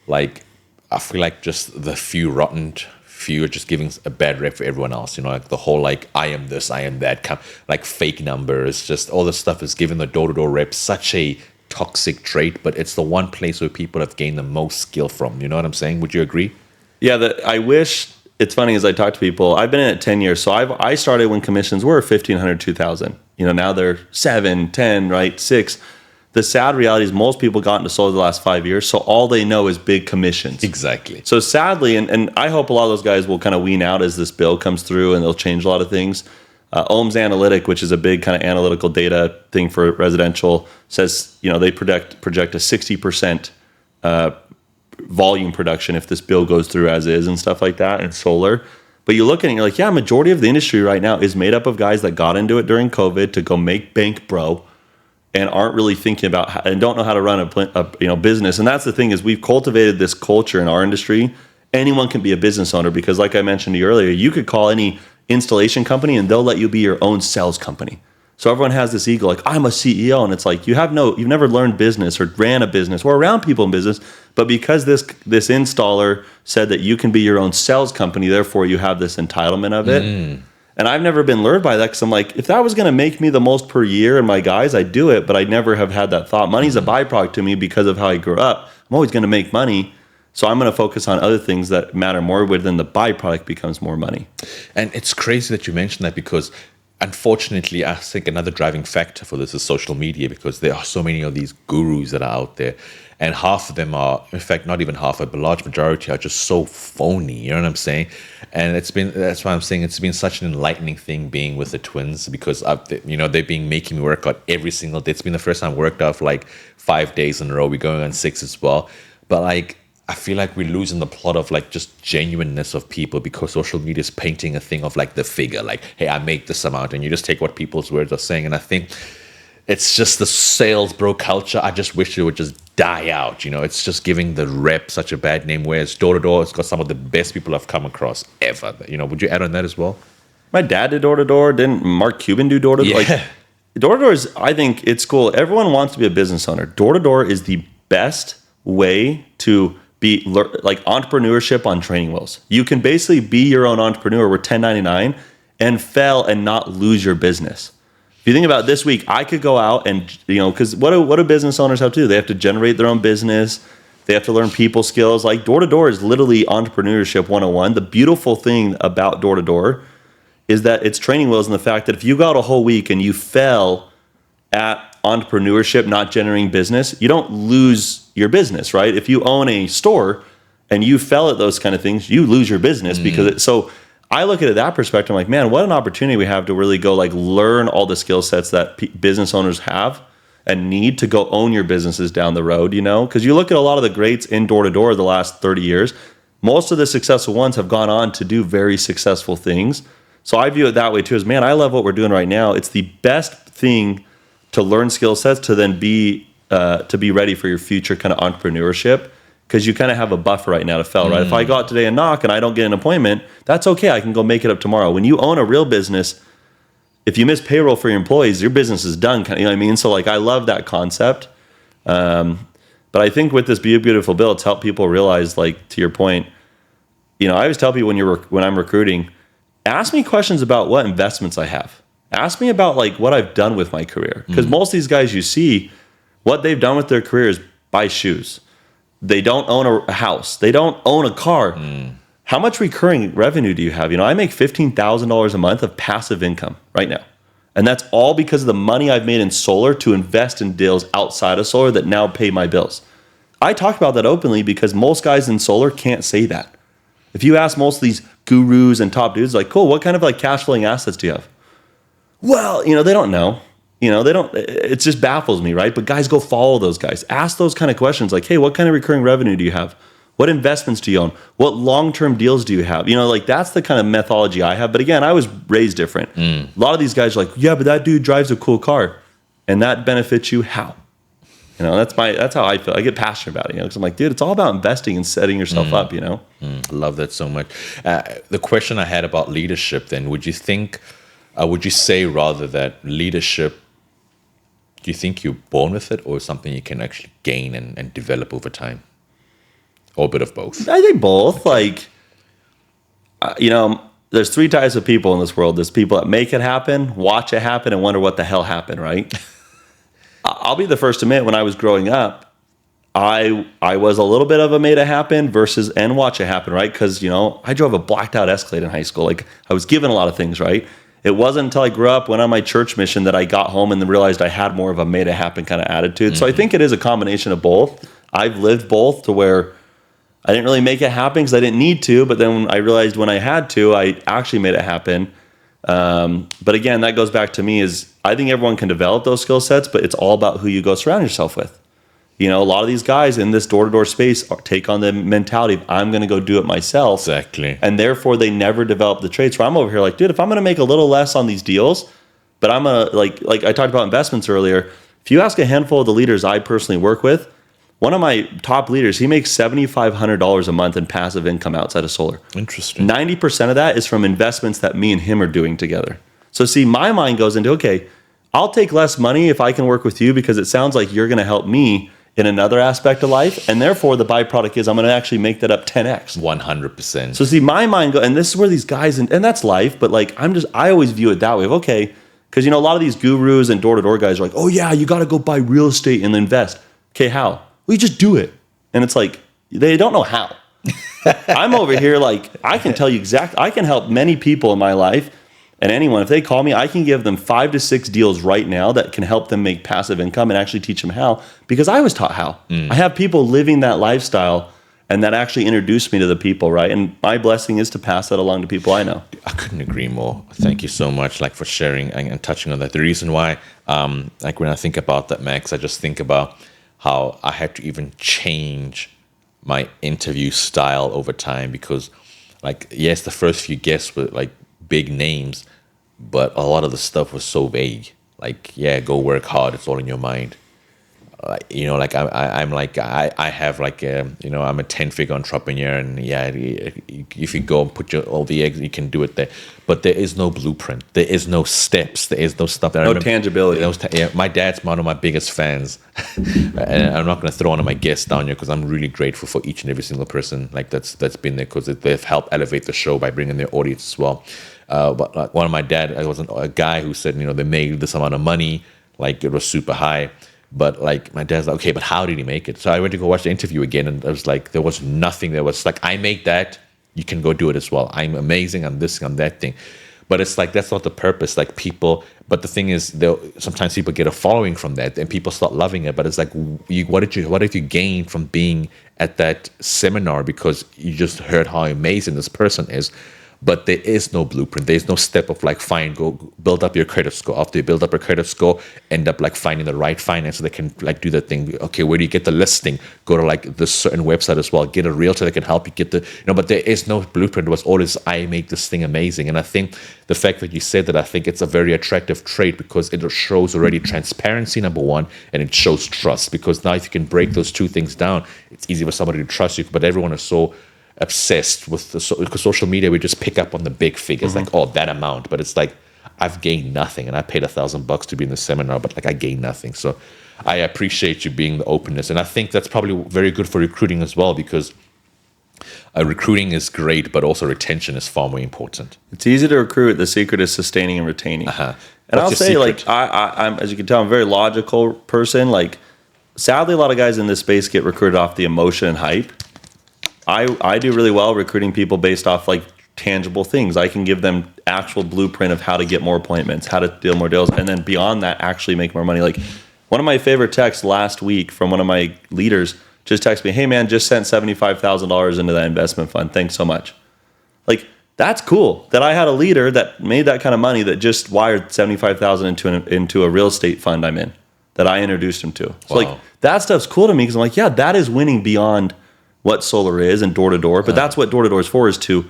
like, I feel like just the few are just giving a bad rep for everyone else. Like the whole like I am this, I am that, like fake numbers, just all this stuff is giving the door-to-door rep such a toxic trait. But it's the one place where people have gained the most skill from. You know what I'm saying? Would you agree? Yeah, I wish. It's funny as I talk to people. I've been in it 10 years, so I started when commissions were 1,500, 2,000. Now they're 7, 10, right, 6. The sad reality is most people got into solar the last 5 years, so all they know is big commissions. Exactly. So sadly, and I hope a lot of those guys will kind of wean out as this bill comes through and they'll change a lot of things. Ohm's Analytic, which is a big kind of analytical data thing for residential, says they project a 60% volume production if this bill goes through as is and stuff like that in solar. But you look at it and you're like, yeah, majority of the industry right now is made up of guys that got into it during COVID to go make bank, bro, and aren't really thinking about and don't know how to run a business. And that's the thing is we've cultivated this culture in our industry. Anyone can be a business owner because, like I mentioned to you earlier, you could call any installation company and they'll let you be your own sales company. So everyone has this ego, like I'm a CEO, and it's like you've never learned business or ran a business or around people in business, but because this installer said that you can be your own sales company, therefore you have this entitlement of it. And I've never been lured by that because I'm like, if that was going to make me the most per year and my guys, I'd do it, but I never have had that thought. Money's a byproduct to me because of how I grew up. I'm always going to make money, so I'm going to focus on other things that matter more, where then the byproduct becomes more money. And it's crazy that you mentioned that because unfortunately, I think another driving factor for this is social media, because there are so many of these gurus that are out there, and half of them are, in fact, not even half, but a large majority are just so phony. You know what I'm saying? And that's why I'm saying it's been such an enlightening thing being with the twins, because they've been making me work out every single day. It's been the first time I worked out for like 5 days in a row. We're going on 6 as well. But like, I feel like we're losing the plot of like just genuineness of people, because social media is painting a thing of like the figure, like, hey, I make this amount, and you just take what people's words are saying. And I think it's just the sales bro culture. I just wish it would just die out. It's just giving the rep such a bad name, whereas door to door, it's got some of the best people I've come across ever. Would you add on that as well? My dad did door to door. Didn't Mark Cuban do door to door? Yeah. Door to door is, I think it's cool. Everyone wants to be a business owner. Door to door is the best way to be like entrepreneurship on training wheels. You can basically be your own entrepreneur. We're 1099 and fail and not lose your business. If you think about this week, I could go out and, because what do business owners have to do? They have to generate their own business. They have to learn people skills. Like door to door is literally entrepreneurship 101. The beautiful thing about door to door is that it's training wheels, and the fact that if you go out a whole week and you fail at entrepreneurship, not generating business, you don't lose your business, right? If you own a store and you fail at those kind of things, you lose your business because so I look at it that perspective. I'm like, man, what an opportunity we have to really go like learn all the skill sets that business owners have and need to go own your businesses down the road, because you look at a lot of the greats in door to door the last 30 years, most of the successful ones have gone on to do very successful things. So I view it that way too, as man, I love what we're doing right now. It's the best thing to learn skill sets to then be ready for your future kind of entrepreneurship, because you kind of have a buffer right now to fail, right? If I go out today and knock and I don't get an appointment, that's okay. I can go make it up tomorrow. When you own a real business, if you miss payroll for your employees, your business is done. You know what I mean? So like, I love that concept. But I think with this Be Beautiful bill, it's helped people realize, like, to your point, you know, I always tell people when I'm recruiting, ask me questions about what investments I have. Ask me about like what I've done with my career. Because most of these guys you see, what they've done with their career is buy shoes. They don't own a house. They don't own a car. How much recurring revenue do you have? You know, I make $15,000 a month of passive income right now. And that's all because of the money I've made in solar to invest in deals outside of solar that now pay my bills. I talk about that openly because most guys in solar can't say that. If you ask most of these gurus and top dudes, like, cool, what kind of like cash flowing assets do you have? Well, you know, they don't know. You know, it just baffles me, right? But guys, go follow those guys. Ask those kind of questions like, hey, what kind of recurring revenue do you have? What investments do you own? What long-term deals do you have? You know, like that's the kind of methodology I have. But again, I was raised different. A lot of these guys are like, yeah, but that dude drives a cool car. And that benefits you how? You know, that's how I feel. I get passionate about it, you know, because I'm like, dude, it's all about investing and setting yourself up, you know? I love that so much. The question I had about leadership then, would you say rather that leadership, do you think you're born with it or something you can actually gain and develop over time? Or a bit of both? I think both. Like, you know, there's 3 types of people in this world. There's people that make it happen, watch it happen, and wonder what the hell happened, right? I'll be the first to admit, when I was growing up, I was a little bit of a made it happen versus and watch it happen, right? Because, you know, I drove a blacked out Escalade in high school. Like, I was given a lot of things, right? It wasn't until I grew up, went on my church mission, that I got home and then realized I had more of a made it happen kind of attitude. So I think it is a combination of both. I've lived both to where I didn't really make it happen because I didn't need to. But then I realized when I had to, I actually made it happen. But again, that goes back to me is I think everyone can develop those skill sets, but it's all about who you go surround yourself with. You know, a lot of these guys in this door-to-door space take on the mentality of I'm going to go do it myself. Exactly. And therefore they never develop the traits where I'm over here like, dude, if I'm going to make a little less on these deals, but I'm going to like I talked about investments earlier. If you ask a handful of the leaders I personally work with, one of my top leaders, he makes $7,500 a month in passive income outside of solar. Interesting. 90% of that is from investments that me and him are doing together. So see, my mind goes into, okay, I'll take less money if I can work with you because it sounds like you're going to help me in another aspect of life. And therefore the byproduct is I'm going to actually make that up 10x. 100%. So see, my mind and this is where these guys, and that's life, but like, I always view it that way of, okay, because you know, a lot of these gurus and door-to-door guys are like, oh yeah, you got to go buy real estate and invest. Okay, how? We just do it. And it's like, they don't know how. I'm over here like, I can tell you I can help many people in my life, and anyone, if they call me, I can give them 5 to 6 deals right now that can help them make passive income and actually teach them how, because I was taught how. I have people living that lifestyle, and that actually introduced me to the people, right? And my blessing is to pass that along to people I know. I couldn't agree more. Thank you so much, like, for sharing and touching on that. The reason why, like, when I think about that, Max, I just think about how I had to even change my interview style over time because, like, yes, the first few guests were like big names, but a lot of the stuff was so vague. Like, yeah, go work hard. It's all in your mind. You know, like I'm like I have like you know, I'm a 10-figure entrepreneur, and yeah, if you go and put all the eggs, you can do it there. But there is no blueprint. There is no steps. There is no stuff. No tangibility. Yeah, my dad's one of my biggest fans, and I'm not going to throw one of my guests down here because I'm really grateful for each and every single person like that's been there because they've helped elevate the show by bringing their audience as well. But like one of my dad, I was a guy who said, you know, they made this amount of money, like it was super high. But like my dad's like, okay, but how did he make it? So I went to go watch the interview again, and I was like, there was nothing. There was like, I make that, you can go do it as well. I'm amazing. I'm this, I'm that thing. But it's like, that's not the purpose. Like people, but the thing is, sometimes people get a following from that, and people start loving it. But it's like, what did you gain from being at that seminar because you just heard how amazing this person is? But there is no blueprint. There's no step of like, fine, go build up your credit score. After you build up your credit score, end up like finding the right finance so they can like do that thing. Okay, where do you get the listing? Go to like this certain website as well. Get a realtor that can help you get the, you know, but there is no blueprint. It was always, I make this thing amazing. And I think the fact that you said that, I think it's a very attractive trait because it shows already transparency, number one, and it shows trust. Because now if you can break those two things down, it's easy for somebody to trust you. But everyone is so obsessed with because social media, we just pick up on the big figures, like, oh, that amount. But it's like, I've gained nothing, and I paid $1,000 to be in the seminar, but like I gained nothing. So I appreciate you being the openness, and I think that's probably very good for recruiting as well, because recruiting is great, but also retention is far more important. It's easy to recruit. The secret is sustaining and retaining. And I'll say, like, I'm, as you can tell, I'm a very logical person. Like, sadly, a lot of guys in this space get recruited off the emotion and hype. I do really well recruiting people based off, like, tangible things. I can give them actual blueprint of how to get more appointments, how to deal more deals, and then beyond that, actually make more money. Like, one of my favorite texts last week from one of my leaders just texted me, "Hey, man, just sent $75,000 into that investment fund. Thanks so much." Like, that's cool that I had a leader that made that kind of money that just wired $75,000 into a real estate fund I'm in that I introduced him to. So, like, that stuff's cool to me because I'm like, yeah, that is winning beyond what solar is and door to door. But that's what door to door is for, is to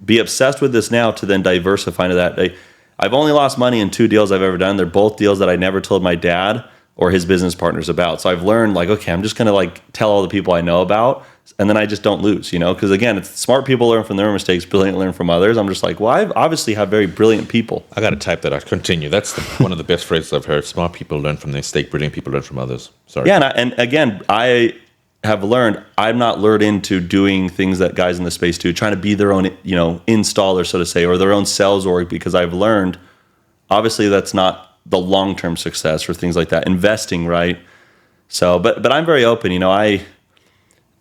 be obsessed with this now to then diversify into that. I've only lost money in 2 deals I've ever done. They're both deals that I never told my dad or his business partners about. So I've learned, like, okay, I'm just going to, like, tell all the people I know about, and then I just don't lose, you know? Because, again, it's smart people learn from their mistakes, brilliant learn from others. I'm just like, well, I obviously have very brilliant people. I got to type that out. Continue. That's one of the best phrases I've heard. Smart people learn from their mistake. Brilliant people learn from others. Sorry. Yeah, and again, I have learned I'm not lured into doing things that guys in the space do, trying to be their own, you know, installer, so to say, or their own sales org, because I've learned, obviously, that's not the long-term success or things like that. Investing, right? So, but I'm very open. You know, I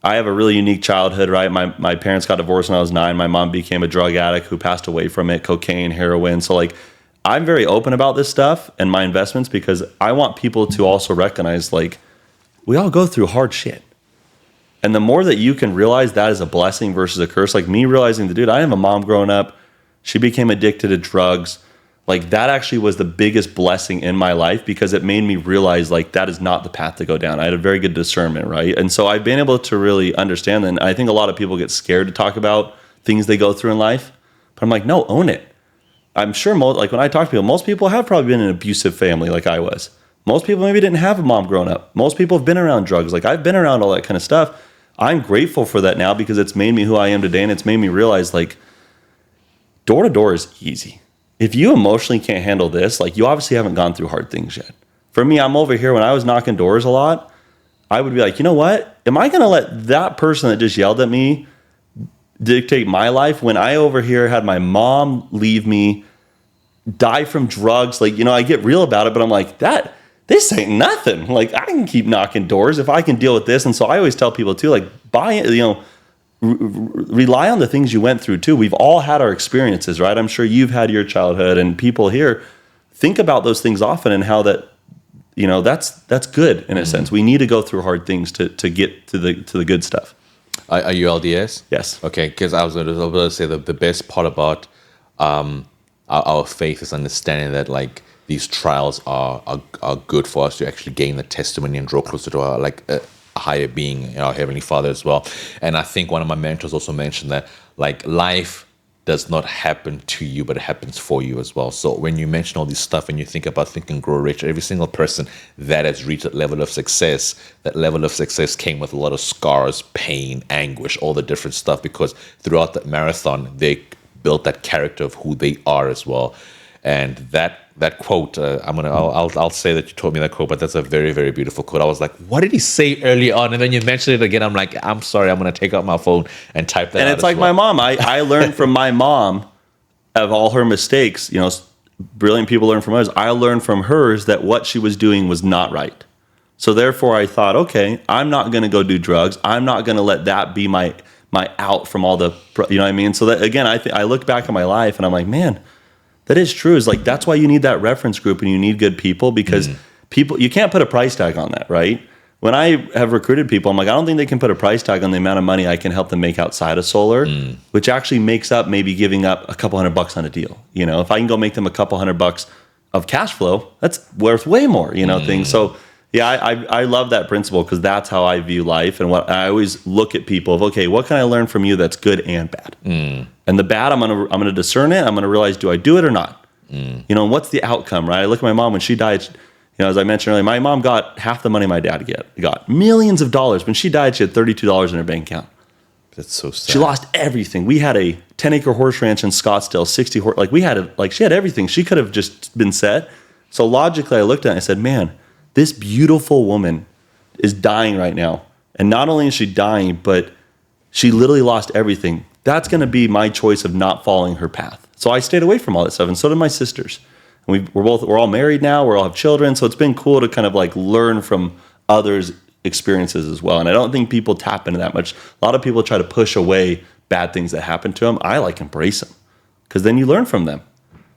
have a really unique childhood, right? My parents got divorced when I was 9. My mom became a drug addict who passed away from it, cocaine, heroin. So, like, I'm very open about this stuff and my investments because I want people to also recognize, like, we all go through hard shit. And the more that you can realize that is a blessing versus a curse, like me realizing that, dude, I have a mom growing up. She became addicted to drugs. Like, that actually was the biggest blessing in my life because it made me realize, like, that is not the path to go down. I had a very good discernment, right? And so I've been able to really understand that. And I think a lot of people get scared to talk about things they go through in life. But I'm like, no, own it. I'm sure, like, when I talk to people, most people have probably been in an abusive family like I was. Most people maybe didn't have a mom growing up. Most people have been around drugs. Like, I've been around all that kind of stuff. I'm grateful for that now because it's made me who I am today. And it's made me realize, like, door to door is easy. If you emotionally can't handle this, like, you obviously haven't gone through hard things yet. For me, I'm over here, when I was knocking doors a lot, I would be like, you know what? Am I going to let that person that just yelled at me dictate my life when I over here had my mom leave me, die from drugs? Like, you know, I get real about it, but I'm like, this ain't nothing. Like, I can keep knocking doors if I can deal with this. And so I always tell people too, like, buy it, you know, rely on the things you went through too. We've all had our experiences, right? I'm sure you've had your childhood, and people here think about those things often and how that, you know, that's good in a sense. We need to go through hard things to get to the good stuff. Are you LDS? Yes. Okay, because I was going to say the best part about our faith is understanding that, like, these trials are good for us to actually gain the testimony and draw closer to our, like, a higher being, our Heavenly Father as well. And I think one of my mentors also mentioned that, like, life does not happen to you, but it happens for you as well. So when you mention all this stuff and you think about Think and Grow Rich, every single person that has reached that level of success came with a lot of scars, pain, anguish, all the different stuff, because throughout that marathon, they built that character of who they are as well. And that quote, I'll say that you taught me that quote, but that's a very, very beautiful quote. I was like, what did he say early on? And then you mentioned it again. I'm like, I'm sorry, I'm going to take out my phone and type that out. And it's like my mom. I learned from my mom of all her mistakes. You know, brilliant people learn from others. I learned from hers that what she was doing was not right. So therefore I thought, okay, I'm not going to go do drugs. I'm not going to let that be my out from all the, you know what I mean? So that, again, I look back at my life and I'm like, man, that is true. Is like, that's why you need that reference group and you need good people, because people, you can't put a price tag on that, right? When I have recruited people, I'm like, I don't think they can put a price tag on the amount of money I can help them make outside of solar, which actually makes up maybe giving up a couple $100 on a deal. You know, if I can go make them a couple $100 of cash flow, that's worth way more, you know, things. So yeah, I love that principle, because that's how I view life. And what I always look at people of, okay, what can I learn from you that's good and bad? And the bad, I'm gonna discern it. I'm gonna realize, do I do it or not? You know, and what's the outcome, right? I look at my mom when she died. You know, as I mentioned earlier, my mom got half the money my dad got millions of dollars. When she died, she had $32 in her bank account. That's so sad. She lost everything. We had a 10-acre horse ranch in Scottsdale, 60 horse. Like she had everything. She could have just been set. So logically, I looked at it and I said, man, this beautiful woman is dying right now. And not only is she dying, but she literally lost everything. That's going to be my choice of not following her path. So I stayed away from all that stuff. And so did my sisters. And we're all married now. We all have children. So it's been cool to kind of like learn from others' experiences as well. And I don't think people tap into that much. A lot of people try to push away bad things that happen to them. I like embrace them because then you learn from them.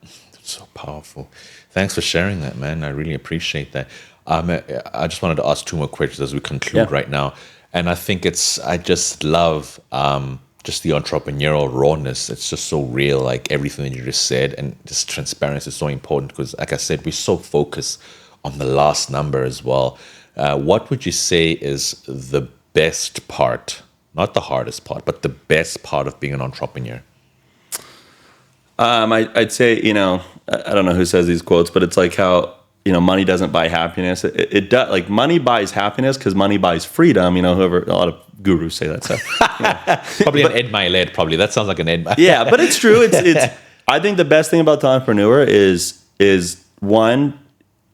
That's so powerful. Thanks for sharing that, man. I really appreciate that. I just wanted to ask 2 more questions as we conclude right now. And I think I just love just the entrepreneurial rawness. It's just so real, like everything that you just said. And just transparency is so important because, like I said, we're so focused on the last number as well. What would you say is the best part, not the hardest part, but the best part of being an entrepreneur? I'd say, I don't know who says these quotes, but it's like how, money doesn't buy happiness. It does. Like money buys happiness because money buys freedom. A lot of gurus say that stuff. Probably an Ed Milet, probably. That sounds like an Ed Milet. Yeah, but it's true. It's. I think the best thing about the entrepreneur is one,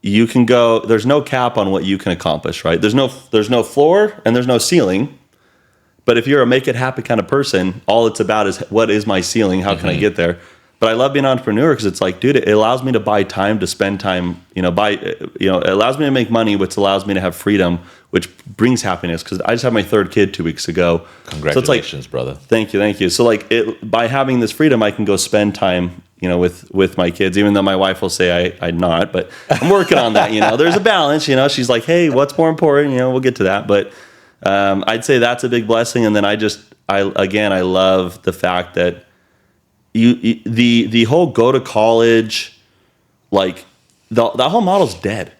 you can go. There's no cap on what you can accomplish, right? There's no floor and there's no ceiling. But if you're a make it happen kind of person, all it's about is what is my ceiling? How can I get there? But I love being an entrepreneur because it's like, dude, it allows me to buy time, to spend time, it allows me to make money, which allows me to have freedom, which brings happiness. Because I just had my 3rd kid 2 weeks ago. Congratulations, so brother. Thank you. So like by having this freedom, I can go spend time, with my kids, even though my wife will say I'm not, but I'm working on that. There's a balance, she's like, hey, what's more important? We'll get to that. But I'd say that's a big blessing. And then I love the fact that the whole go to college, like that whole model's dead.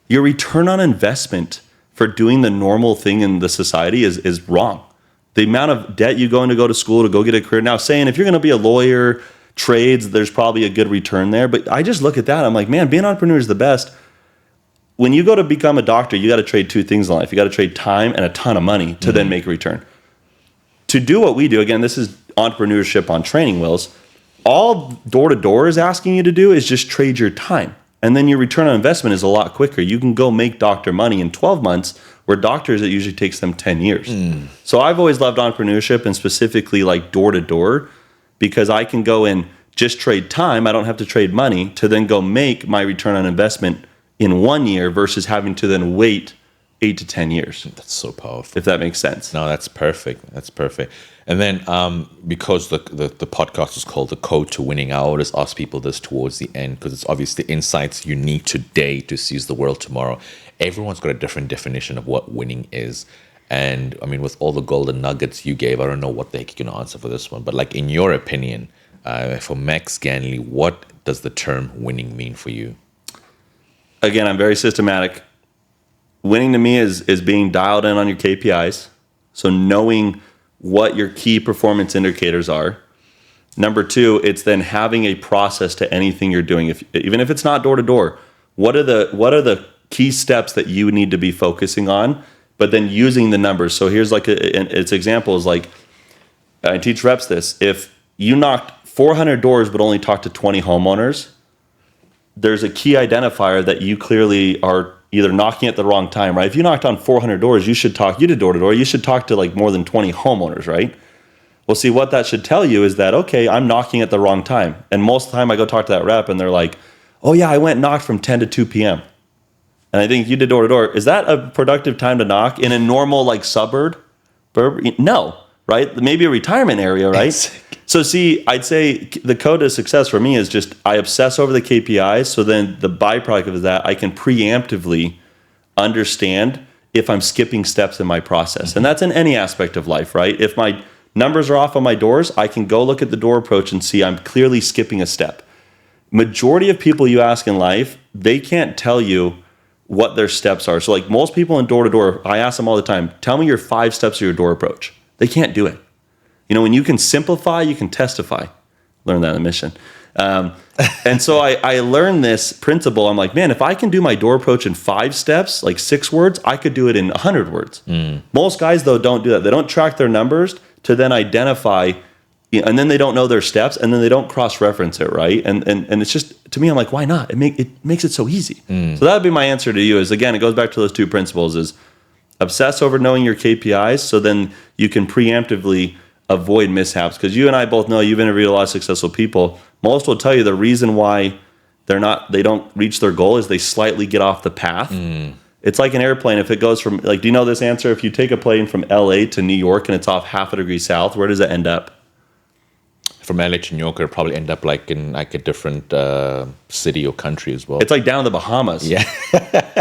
Your return on investment for doing the normal thing in the society is wrong. The amount of debt you go to school to go get a career. Now, saying if you're going to be a lawyer, trades, there's probably a good return there. But I just look at that. I'm like, man, being an entrepreneur is the best. When you go to become a doctor, you got to trade 2 things in life. You got to trade time and a ton of money to then make a return. To do what we do, again, this is entrepreneurship on training wheels. All door-to-door is asking you to do is just trade your time. And then your return on investment is a lot quicker. You can go make doctor money in 12 months, where doctors, it usually takes them 10 years. So I've always loved entrepreneurship and specifically like door-to-door because I can go and just trade time. I don't have to trade money to then go make my return on investment in 1 year versus having to then wait 8 to 10 years. That's so powerful. If that makes sense. No, that's perfect. And then because the podcast is called The Code to Winning, I always ask people this towards the end because it's obviously insights you need today to seize the world tomorrow. Everyone's got a different definition of what winning is. And I mean, with all the golden nuggets you gave, I don't know what the heck you're going to answer for this one. But like in your opinion, for Max Ganley, what does the term winning mean for you? Again, I'm very systematic. Winning to me is being dialed in on your KPIs. So knowing what your key performance indicators are. Number 2, it's then having a process to anything you're doing. Even if it's not door to door, what are the key steps that you need to be focusing on? But then using the numbers. So here's like its example is like I teach reps this. If you knocked 400 doors but only talked to 20 homeowners, there's a key identifier that you clearly are either knocking at the wrong time, right? If you knocked on 400 doors, you did door to door, you should talk to like more than 20 homeowners, right? Well, see, what that should tell you is that, okay, I'm knocking at the wrong time. And most of the time I go talk to that rep and they're like, oh yeah, I went and knocked from 10 to 2 p.m. And I think you did door to door. Is that a productive time to knock in a normal like suburb? No, right? Maybe a retirement area, right? Exactly. So see, I'd say the code to success for me is just I obsess over the KPIs. So then the byproduct of that, I can preemptively understand if I'm skipping steps in my process. And that's in any aspect of life, right? If my numbers are off on my doors, I can go look at the door approach and see I'm clearly skipping a step. Majority of people you ask in life, they can't tell you what their steps are. So like most people in door to door, I ask them all the time, tell me your 5 steps of your door approach. They can't do it. When you can simplify, you can testify. Learn that in the mission. And so I learned this principle. I'm like, man, if I can do my door approach in 5 steps, like 6 words, I could do it in 100 words. Most guys, though, don't do that. They don't track their numbers to then identify, and then they don't know their steps, and then they don't cross-reference it, right? And it's just, to me, I'm like, why not? It makes it so easy. So that would be my answer to you is, again, it goes back to those two principles is obsess over knowing your KPIs so then you can preemptively avoid mishaps. Because you and I both know, you've interviewed a lot of successful people. Most will tell you the reason why they don't reach their goal is they slightly get off the path. It's like an airplane. If it goes from, like, do you know this answer? If you take a plane from LA to New York and it's off half a degree south, where does it end up? From LA to New York, it'll probably end up like in like a different city or country as well. It's like down in the Bahamas. Yeah.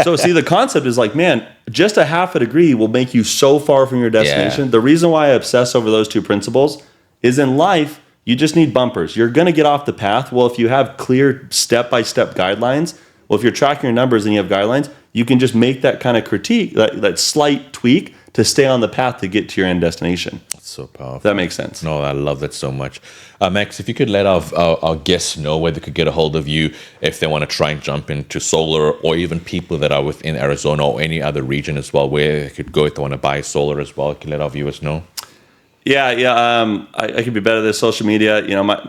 So see, the concept is like, man, just a half a degree will make you so far from your destination. Yeah. The reason why I obsess over those two principles is in life, you just need bumpers. You're going to get off the path. Well, if you have clear step-by-step guidelines, well, if you're tracking your numbers and you have guidelines, you can just make that kind of critique, that slight tweak to stay on the path to get to your end destination. That's so powerful. If that makes sense. No, I love that so much. Max, if you could let our guests know where they could get a hold of you if they want to try and jump into solar, or even people that are within Arizona or any other region as well, where they could go if they want to buy solar as well. Can you let our viewers know? Yeah. I could be better at this social media.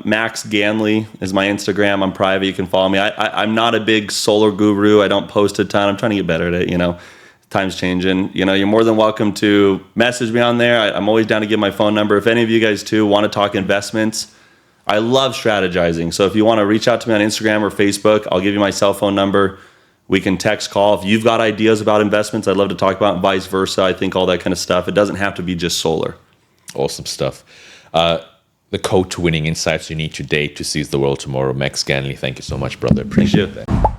Max Ganley is my Instagram. I'm private. You can follow me. I'm not a big solar guru. I don't post a ton. I'm trying to get better at it. Time's changing. You're more than welcome to message me on there. I'm always down to give my phone number. If any of you guys too want to talk investments, I love strategizing. So if you want to reach out to me on Instagram or Facebook, I'll give you my cell phone number. We can text, call. If you've got ideas about investments, I'd love to talk about, and vice versa. I think all that kind of stuff. It doesn't have to be just solar. Awesome stuff. The code to winning insights you need today to seize the world tomorrow. Max Ganley, thank you so much, brother. Appreciate that.